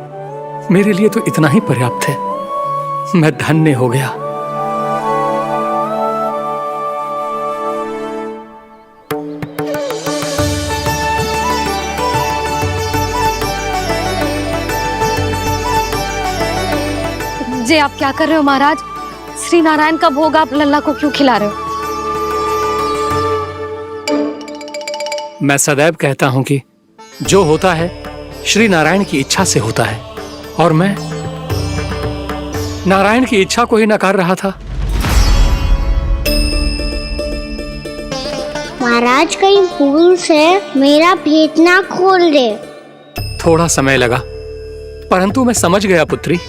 Speaker 8: मेरे लिए तो इतना ही पर्याप्त है। मैं धन्य हो गया।
Speaker 3: जे आप क्या कर रहे हो महाराज? श्री नारायण का भोग आप लल्ला को क्यों खिला रहे हो?
Speaker 8: मैं सदैव कहता हूं कि जो होता है श्री नारायण की इच्छा से होता है, और मैं नारायण की इच्छा को ही नकार रहा था।
Speaker 1: महाराज कहीं भूल से मेरा भेद ना खोल दे।
Speaker 8: थोड़ा समय लगा, परंतु मैं समझ गया पुत्री।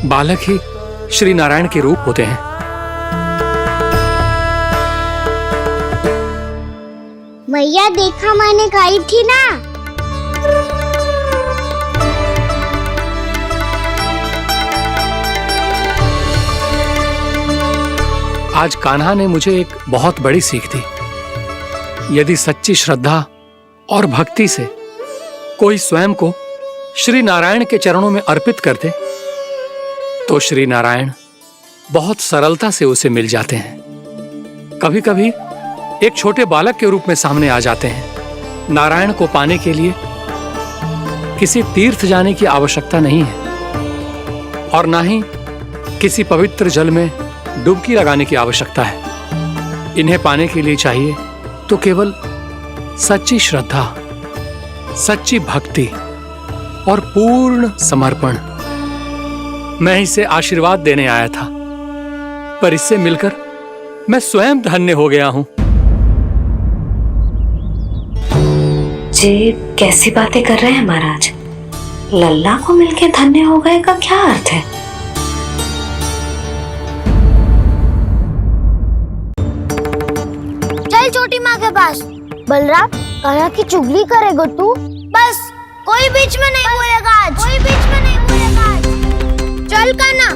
Speaker 8: बालक ही श्री नारायण के रूप होते हैं।
Speaker 1: मैया देखा मैंने कही थी ना।
Speaker 8: आज कान्हा ने मुझे एक बहुत बड़ी सीख दी। यदि सच्ची श्रद्धा और भक्ति से कोई स्वयं को श्री नारायण के चरणों में अर्पित कर दे, तो श्री नारायण बहुत सरलता से उसे मिल जाते हैं। कभी कभी एक छोटे बालक के रूप में सामने आ जाते हैं। नारायण को पाने के लिए किसी तीर्थ जाने की आवश्यकता नहीं है, और ना ही किसी पवित्र जल में डुबकी लगाने की आवश्यकता है। इन्हें पाने के लिए चाहिए तो केवल सच्ची श्रद्धा, सच्ची भक्ति और पूर्ण समर्पण। मैं इसे आशीर्वाद देने आया था, पर इससे मिलकर मैं स्वयं धन्य हो गया हूं।
Speaker 17: जे कैसी बातें कर रहे हैं महाराज? लल्ला को मिलके धन्य हो गए का क्या अर्थ है?
Speaker 1: चल छोटी माँ के पास। बलराम, कान्हा की चुगली करेगा तू? बस, कोई बीच में नहीं बोलेगा आज। कोई बीच में नहीं बोलेगा आज। चल कान्हा।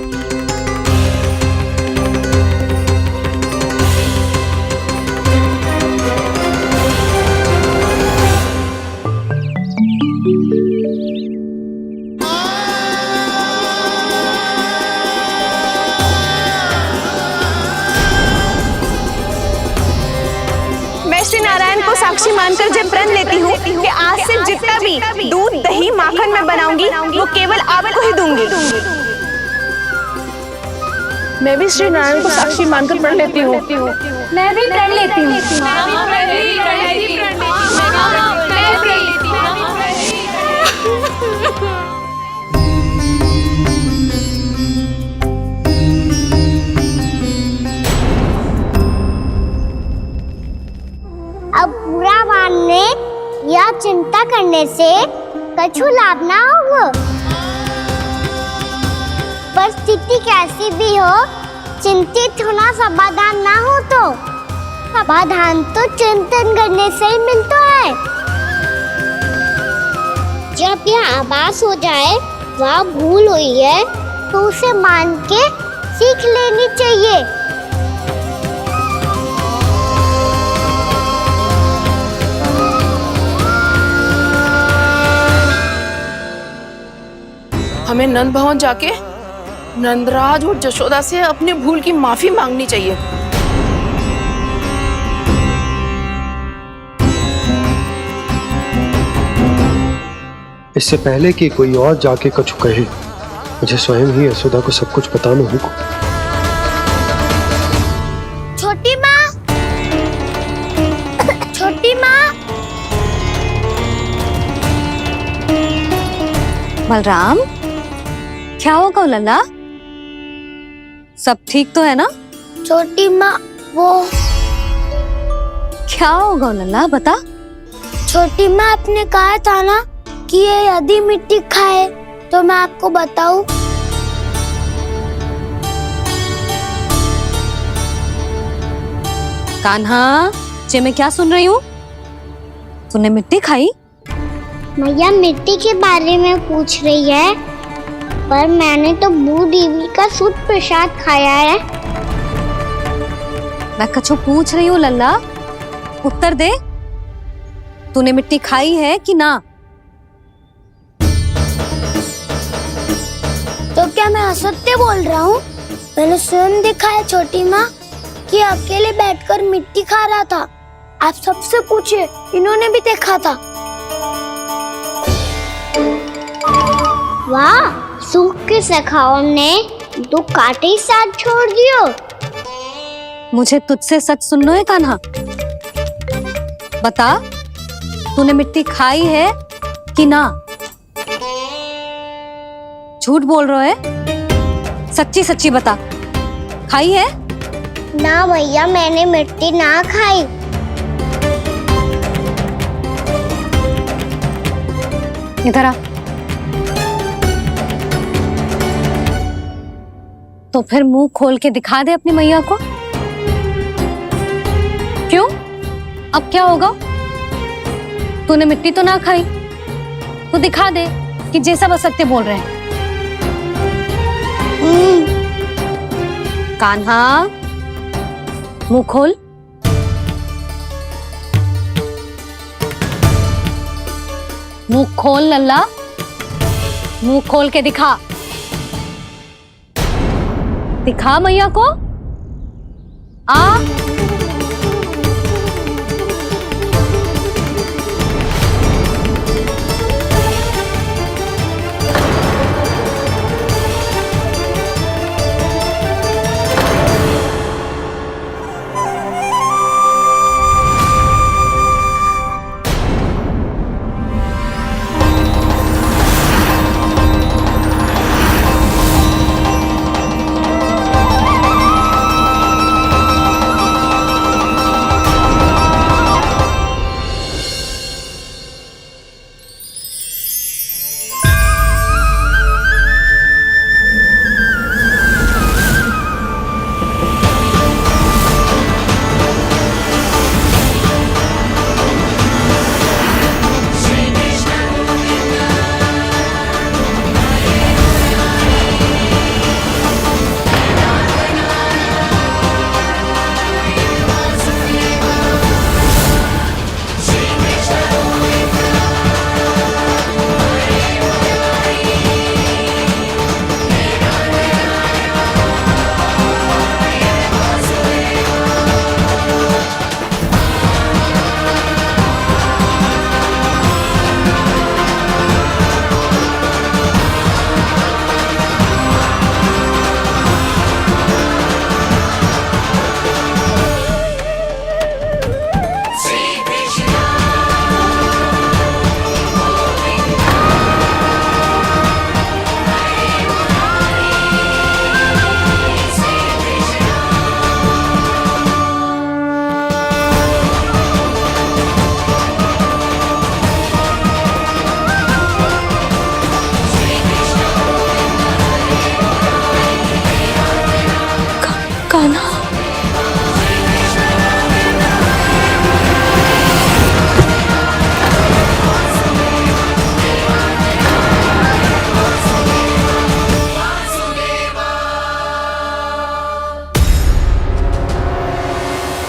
Speaker 4: साक्षी मानकर जब प्रण लेती हूँ कि आज से जितना भी दूध दही माखन मैं बनाऊंगी वो केवल आपको ही दूंगी।
Speaker 11: मैं भी श्री नारायण को साक्षी मानकर प्रण लेती हूँ। मैं भी प्रण लेती हूँ।
Speaker 1: अब बुरा मानने या चिंता करने से कछु लाभ ना होगा। परिस्थिति कैसी भी हो, चिंतित होना समाधान ना हो तो समाधान तो चिंतन करने से ही मिलता है। जब यह आभास हो जाए वह भूल हुई है तो उसे मान के सीख लेनी चाहिए।
Speaker 11: हमें नंद भवन जाके नंदराज और जशोदा से अपनी भूल की माफी मांगनी चाहिए।
Speaker 2: इससे पहले कि कोई और जाके कछु कहे, मुझे स्वयं ही यशोदा को सब कुछ बताना होगा।
Speaker 1: छोटी माँ, छोटी माँ।
Speaker 3: बलराम, क्या होगा लल्ला? सब ठीक तो है ना?
Speaker 1: छोटी माँ, वो
Speaker 3: क्या होगा लल्ला, बता।
Speaker 1: छोटी माँ, आपने कहा था ना कि ये यदि मिट्टी खाए तो मैं आपको बताऊं।
Speaker 3: कान्हा, जे मैं क्या सुन रही हूँ? तूने मिट्टी खाई?
Speaker 1: मैया मिट्टी के बारे में पूछ रही है, पर मैंने तो भू देवी का शुद्ध प्रसाद खाया है।
Speaker 3: मैं कछु पूछ रही हूँ लल्ला, उत्तर दे। तूने मिट्टी खाई है कि ना?
Speaker 1: तो क्या मैं असत्य बोल रहा हूँ? मैंने स्वयं देखा है छोटी माँ कि अकेले बैठकर मिट्टी खा रहा था। आप सबसे पूछिए, इन्होंने भी देखा था। वाह, सूख के सखाओं ने दो कांटे ही साथ छोड़ दियो।
Speaker 3: मुझे तुझसे सच सुनना है कान्हा। बता, तूने मिट्टी खाई है कि ना? झूठ बोल रहा है, सच्ची सच्ची बता, खाई है?
Speaker 1: ना भैया, मैंने मिट्टी ना खाई।
Speaker 3: इधर आ। तो फिर मुंह खोल के दिखा दे अपनी मैया को। क्यों? अब क्या होगा? तूने मिट्टी तो ना खाई, तो दिखा दे कि जैसा बस सत्य बोल रहे हैं। कान्हा, मुंह खोल। मुंह खोल लल्ला, मुंह खोल के दिखा। दिखा मैया को। आ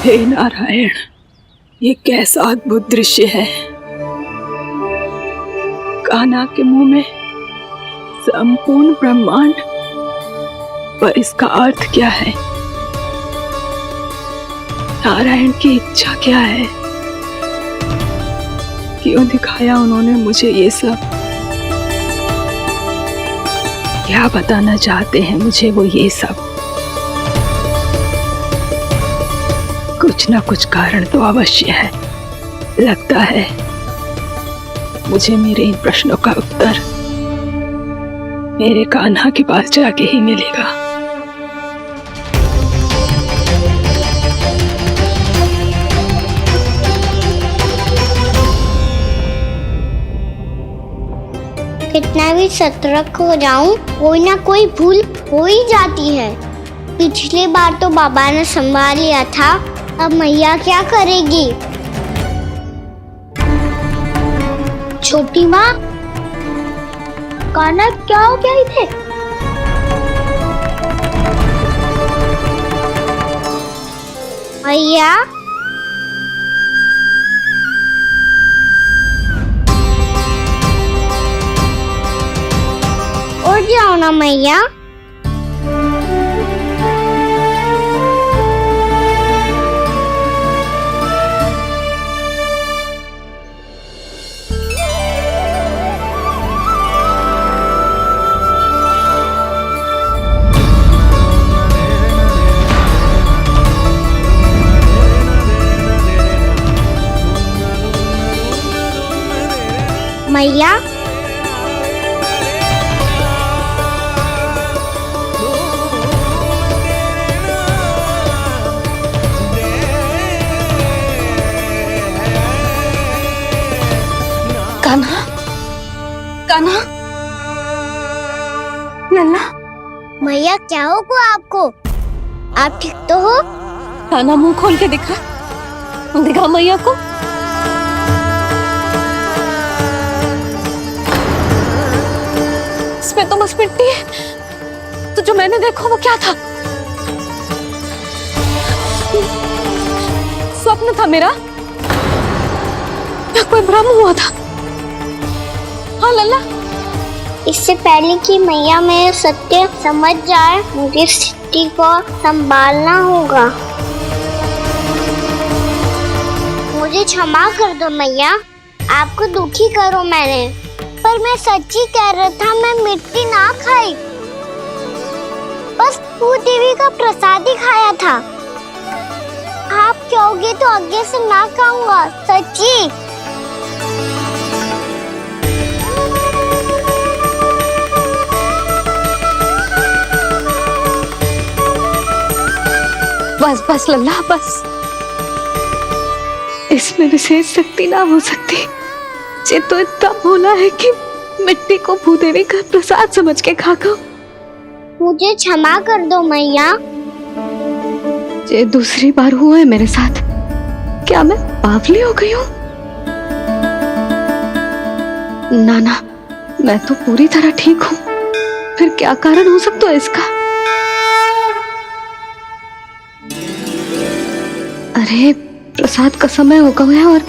Speaker 18: हे नारायण, ये कैसा अद्भुत दृश्य है। कान्हा के मुंह में संपूर्ण ब्रह्मांड, पर इसका अर्थ क्या है? नारायण की इच्छा क्या है? क्यों दिखाया उन्होंने मुझे ये सब? क्या बताना चाहते हैं मुझे वो ये सब? कुछ ना कुछ कारण तो अवश्य है। लगता है मुझे मेरे इन प्रश्नों का उत्तर मेरे कान्हा के पास जाके ही मिलेगा।
Speaker 1: कितना भी सतर्क हो जाऊं, कोई ना कोई भूल हो ही जाती है। पिछली बार तो बाबा ने संभाल लिया था, अब मैया क्या करेगी? छोटी माँ, कान्हा क्या हो गया इधर? मैया, उठ जाओ ना मैया। मैया,
Speaker 3: कान्हा, कान्हा, लल्ला।
Speaker 1: मैया क्या होगा आपको? आप ठीक तो हो?
Speaker 3: कान्हा मुंह खोल के दिखा, दिखा मैया को। इसमें तो बस मिट्टी है, तो जो मैंने देखा वो क्या था? स्वप्न था मेरा या कोई भ्रम हुआ था? हाँ लल्ला,
Speaker 1: इससे पहले कि मैया मेरे सत्य समझ जाए, मुझे स्थिति को संभालना होगा। मुझे क्षमा कर दो मैया, आपको दुखी करो मैंने, पर मैं सच्ची कह रहा था, मैं मिट्टी ना खाई, बस भू देवी का प्रसाद ही खाया था। आप कहोगे तो आगे से ना खाऊंगा, सच्ची।
Speaker 3: बस बस लल्ला, बस। इसमें विशेष शक्ति ना हो सकती। ये तो इतना भोला है कि मिट्टी को भूदेवी का प्रसाद समझ के खा गया।
Speaker 1: मुझे क्षमा कर दो मैया।
Speaker 3: ये दूसरी बार हुआ है मेरे साथ। क्या मैं बावली हो गई हूँ? ना ना, मैं तो पूरी तरह ठीक हूँ। फिर क्या कारण हो सकता है इसका? अरे प्रसाद का समय हो गया है और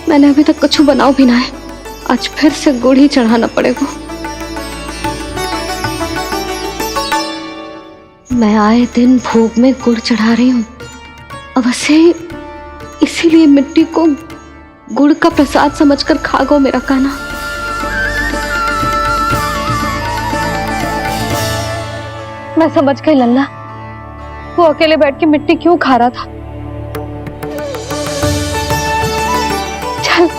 Speaker 3: मैंने अभी तक कुछ बनाओ भी ना है। आज फिर से गुड़ ही चढ़ाना पड़ेगा। मैं आए दिन भोग में गुड़ चढ़ा रही हूँ, अवश्य इसीलिए मिट्टी को गुड़ का प्रसाद समझकर खा गो मेरा कान्हा। मैं समझ गई लल्ला, वो अकेले बैठ के मिट्टी क्यों खा रहा था। चल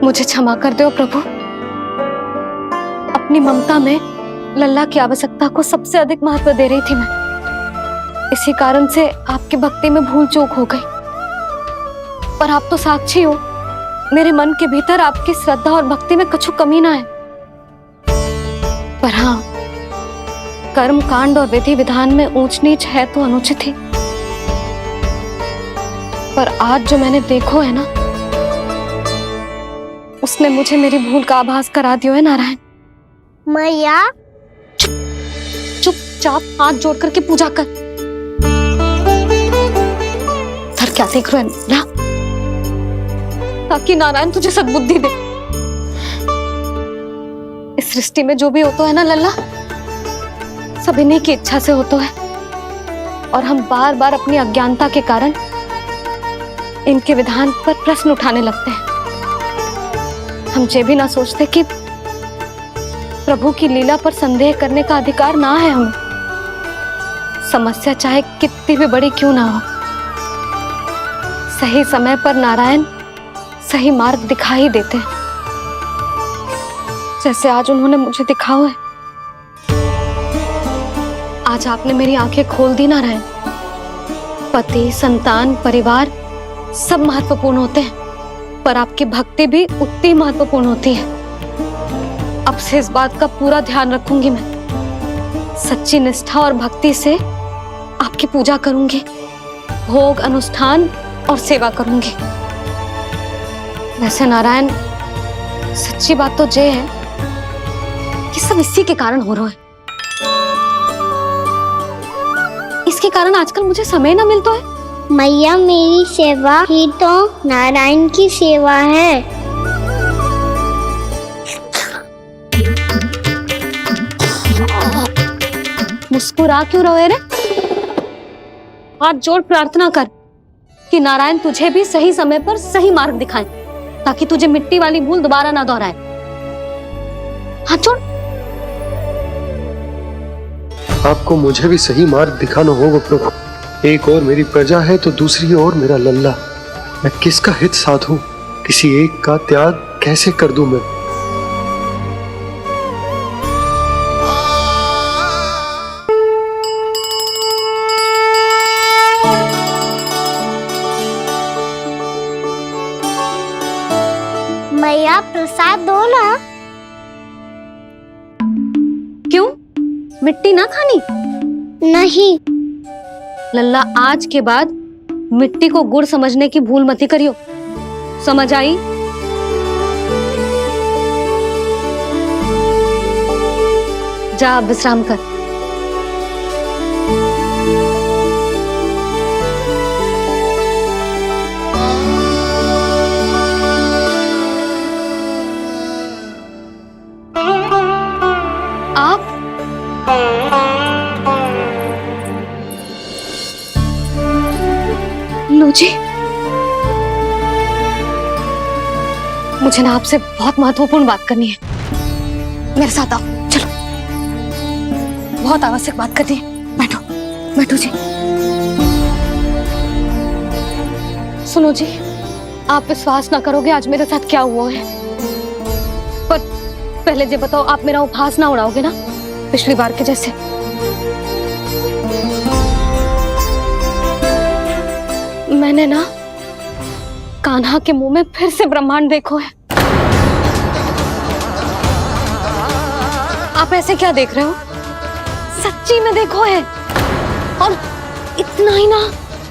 Speaker 3: मुझे क्षमा कर दो प्रभु। अपनी ममता में लल्ला की आवश्यकता को सबसे अधिक महत्व दे रही थी मैं। इसी कारण से आपकी भक्ति में भूल चूक हो गई। पर आप तो साक्षी हो, मेरे मन के भीतर आपकी श्रद्धा और भक्ति में कुछ कमी ना है। पर हाँ, कर्म कांड और विधि विधान में ऊंच नीच है तो अनुचित ही। पर आज जो मैंने देखो है ना, उसने मुझे मेरी भूल का आभास करा दियो है नारायण।
Speaker 1: मैया
Speaker 3: चुपचाप हाथ जोड़ करके पूजा कर। सर क्या देख रहे हैं ना, ताकि नारायण तुझे सद्बुद्धि दे। इस सृष्टि में जो भी होता है ना लल्ला, सब इन्हीं की इच्छा से होता है, और हम बार बार अपनी अज्ञानता के कारण इनके विधान पर प्रश्न उठाने लगते हैं। हम ये भी ना सोचते कि प्रभु की लीला पर संदेह करने का अधिकार ना है हमें, समस्या चाहे कितनी भी बड़ी क्यों ना हो। सही समय पर नारायण सही मार्ग दिखा ही देते हैं, जैसे आज उन्होंने मुझे दिखाओ है। आज आपने मेरी आंखें खोल दी नारायण। पति, संतान, परिवार सब महत्वपूर्ण होते हैं, पर आपकी भक्ति भी उतनी महत्वपूर्ण होती है। अब से इस बात का पूरा ध्यान रखूंगी मैं। सच्ची निष्ठा और भक्ति से आपकी पूजा करूंगी, भोग, अनुष्ठान और सेवा करूंगी। वैसे नारायण, सच्ची बात तो ये है कि सब इसी के कारण हो रहा है। इसके कारण आजकल मुझे समय ना मिलता है।
Speaker 1: मैया, मेरी सेवा ही तो नारायण की सेवा है।
Speaker 3: मुस्कुरा क्यों रहे रे? हाथ जोड़ प्रार्थना कर कि नारायण तुझे भी सही समय पर सही मार्ग दिखाएं, ताकि तुझे मिट्टी वाली भूल दोबारा ना दोहराए। हाथ जोड़।
Speaker 2: आपको मुझे भी सही मार्ग दिखाना होगा प्रभु। एक और मेरी प्रजा है तो दूसरी ओर मेरा लल्ला। मैं किसका हित साधूं? किसी एक का त्याग कैसे कर दूं मैं?
Speaker 1: मैया, प्रसाद दो ना।
Speaker 3: क्यों? मिट्टी ना खानी?
Speaker 1: नहीं।
Speaker 3: लल्ला, आज के बाद मिट्टी को गुड़ समझने की भूल मत करियो, समझ आई? जा विश्राम कर। आप लो जी, मुझे ना आपसे बहुत महत्वपूर्ण बात करनी है। मेरे साथ आओ, चलो। बहुत आवश्यक बात करनी है। बैठो, बैठो जी। सुनो जी, आप विश्वास ना करोगे आज मेरे साथ क्या हुआ है। पर पहले ये बताओ, आप मेरा उपहास ना उड़ाओगे ना, पिछली बार के जैसे? मैंने ना कान्हा के मुंह में फिर से ब्रह्मांड देखो है। आप ऐसे क्या देख रहे हो? सच्ची में देखो है। और इतना ही ना,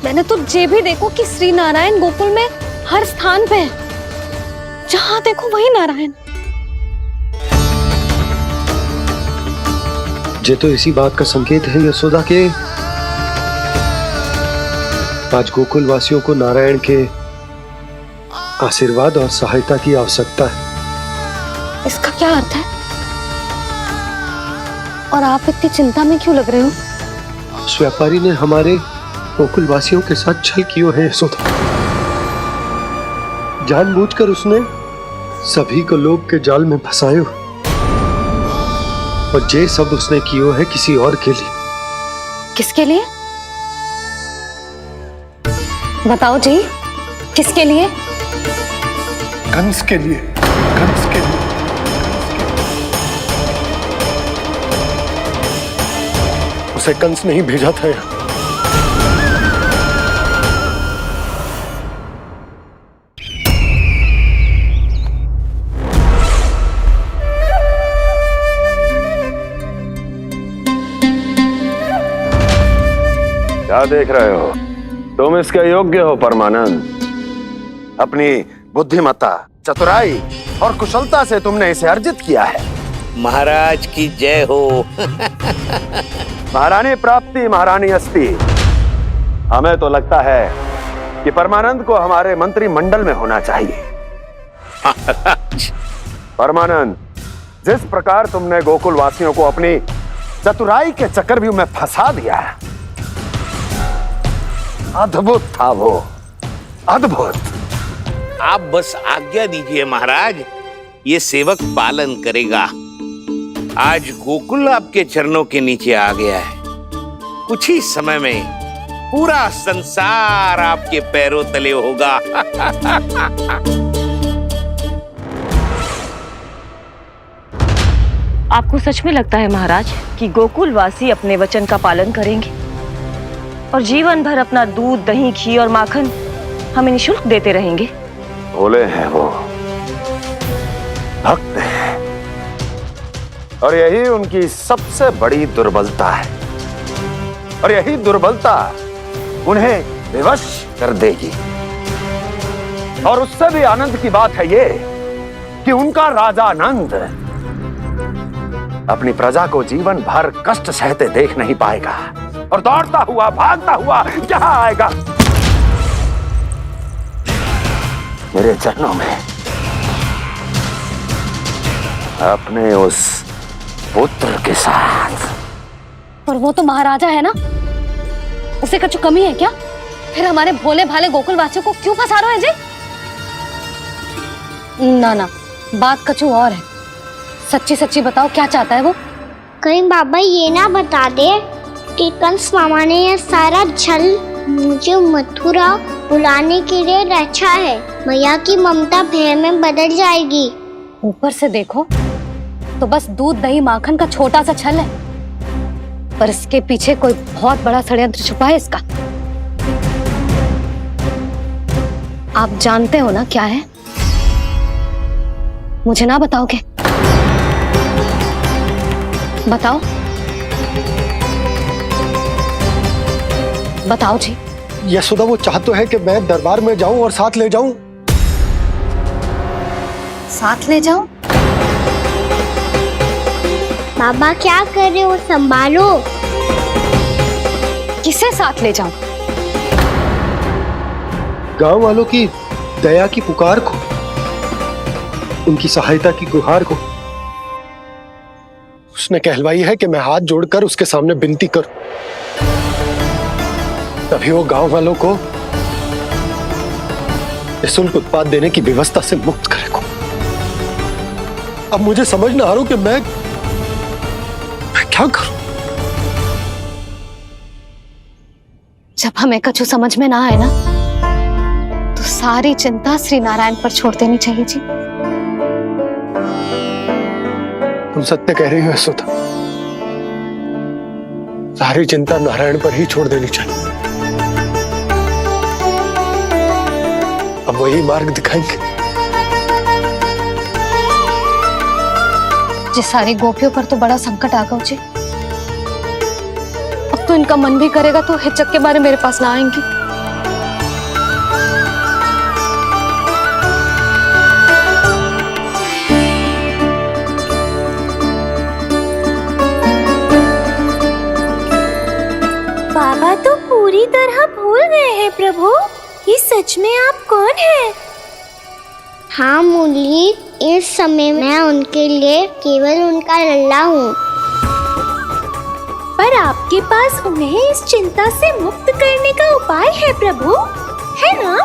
Speaker 3: मैंने तो ये भी देखो कि श्री नारायण गोकुल में हर स्थान पे है, जहां देखो वही नारायण।
Speaker 2: ये तो इसी बात का संकेत है यशोदा के आज गोकुल वासियों को नारायण के आशीर्वाद और सहायता की आवश्यकता है।
Speaker 3: इसका क्या अर्थ है? और आप इतनी चिंता में क्यों लग रहे हो?
Speaker 2: उस व्यापारी ने हमारे गोकुल वासियों के साथ छल किया है यशोदा। जानबूझकर उसने सभी को लोभ के जाल में फंसायो, और ये सब उसने किया है किसी और के लिए।
Speaker 3: किसके लिए? बताओ जी, किसके लिए?
Speaker 2: कंस के लिए। कंस के लिए। उसे कंस नहीं भेजा था यहाँ।
Speaker 12: क्या देख रहे हो? तुम इसके योग्य हो परमानंद। अपनी बुद्धिमत्ता, चतुराई और कुशलता से तुमने इसे अर्जित किया है।
Speaker 10: महाराज की जय हो।
Speaker 12: महारानी प्राप्ति महारानी अस्ति। हमें तो लगता है कि परमानंद को हमारे मंत्रिमंडल में होना चाहिए। परमानंद, जिस प्रकार तुमने गोकुल वासियों को अपनी चतुराई के चक्रव्यूह में फंसा दिया, अद्भुत था वो, अद्भुत।
Speaker 10: आप बस आज्ञा दीजिए महाराज, ये सेवक पालन करेगा। आज गोकुल आपके चरणों के नीचे आ गया है। कुछ ही समय में पूरा संसार आपके पैरों तले होगा।
Speaker 19: आपको सच में लगता है महाराज कि गोकुल वासी अपने वचन का पालन करेंगे और जीवन भर अपना दूध, दही, घी और माखन हमें निःशुल्क देते रहेंगे?
Speaker 12: भोले हैं वो, भक्त हैं, और यही उनकी सबसे बड़ी दुर्बलता है। और यही दुर्बलता उन्हें विवश कर देगी। और उससे भी आनंद की बात है ये कि उनका राजा नंद अपनी प्रजा को जीवन भर कष्ट सहते देख नहीं पाएगा और दौड़ता हुआ, भागता हुआ यहाँ आएगा मेरे चरणों में, अपने उस पुत्र के साथ।
Speaker 11: पर वो तो महाराजा है ना, उसे कुछ कमी है क्या? फिर हमारे भोले भाले गोकुल वासियों को क्यों फंसा रहे हैं जी? ना ना, बात कछु और है। सच्ची सच्ची बताओ, क्या चाहता है वो?
Speaker 1: कहीं बाबा ये ना बता दे कि कंस मामा ने यह सारा छल मुझे मथुरा बुलाने के लिए रचा है। मैया की ममता भय में बदल जाएगी।
Speaker 11: ऊपर से देखो तो बस दूध, दही, माखन का छोटा सा छल है, पर इसके पीछे कोई बहुत बड़ा षड्यंत्र छुपा है इसका। आप जानते हो ना क्या है? मुझे ना बताओगे? बताओ बताओ जी।
Speaker 2: यशोदा, वो चाह तो है कि मैं दरबार में जाऊं और साथ ले जाऊं।
Speaker 11: साथ ले जाऊं?
Speaker 1: बाबा क्या कर रहे हो, संभालो।
Speaker 11: किसे साथ ले जाऊं?
Speaker 2: गांव वालों की दया की पुकार को, उनकी सहायता की गुहार को। उसने कहलवाई है कि मैं हाथ जोड़कर उसके सामने विनती करूं, तभी वो गांव वालों को निःशुल्क उत्पाद देने की व्यवस्था से मुक्त करेगा। अब मुझे समझ ना आ रहा कि मैं क्या करूं।
Speaker 11: जब हमें कछु समझ में ना आए ना, तो सारी चिंता श्री नारायण पर छोड़ देनी चाहिए जी।
Speaker 2: तुम सत्य कह रही हो यशोदा, सारी चिंता नारायण पर ही छोड़ देनी चाहिए। अब वही मार्ग दिखाएंगे।
Speaker 11: जी सारी गोपियों पर तो बड़ा संकट आ गया जी। अब तो इनका मन भी करेगा तो हिचक के बारे मेरे पास ना आएंगी।
Speaker 9: बाबा तो पूरी तरह भूल गए हैं प्रभु, ये सच में आप कौन हैं?
Speaker 1: हाँ मुरली, इस समय मैं उनके लिए केवल उनका लल्ला हूँ।
Speaker 9: पर आपके पास उन्हें इस चिंता से मुक्त करने का उपाय है प्रभु, है ना?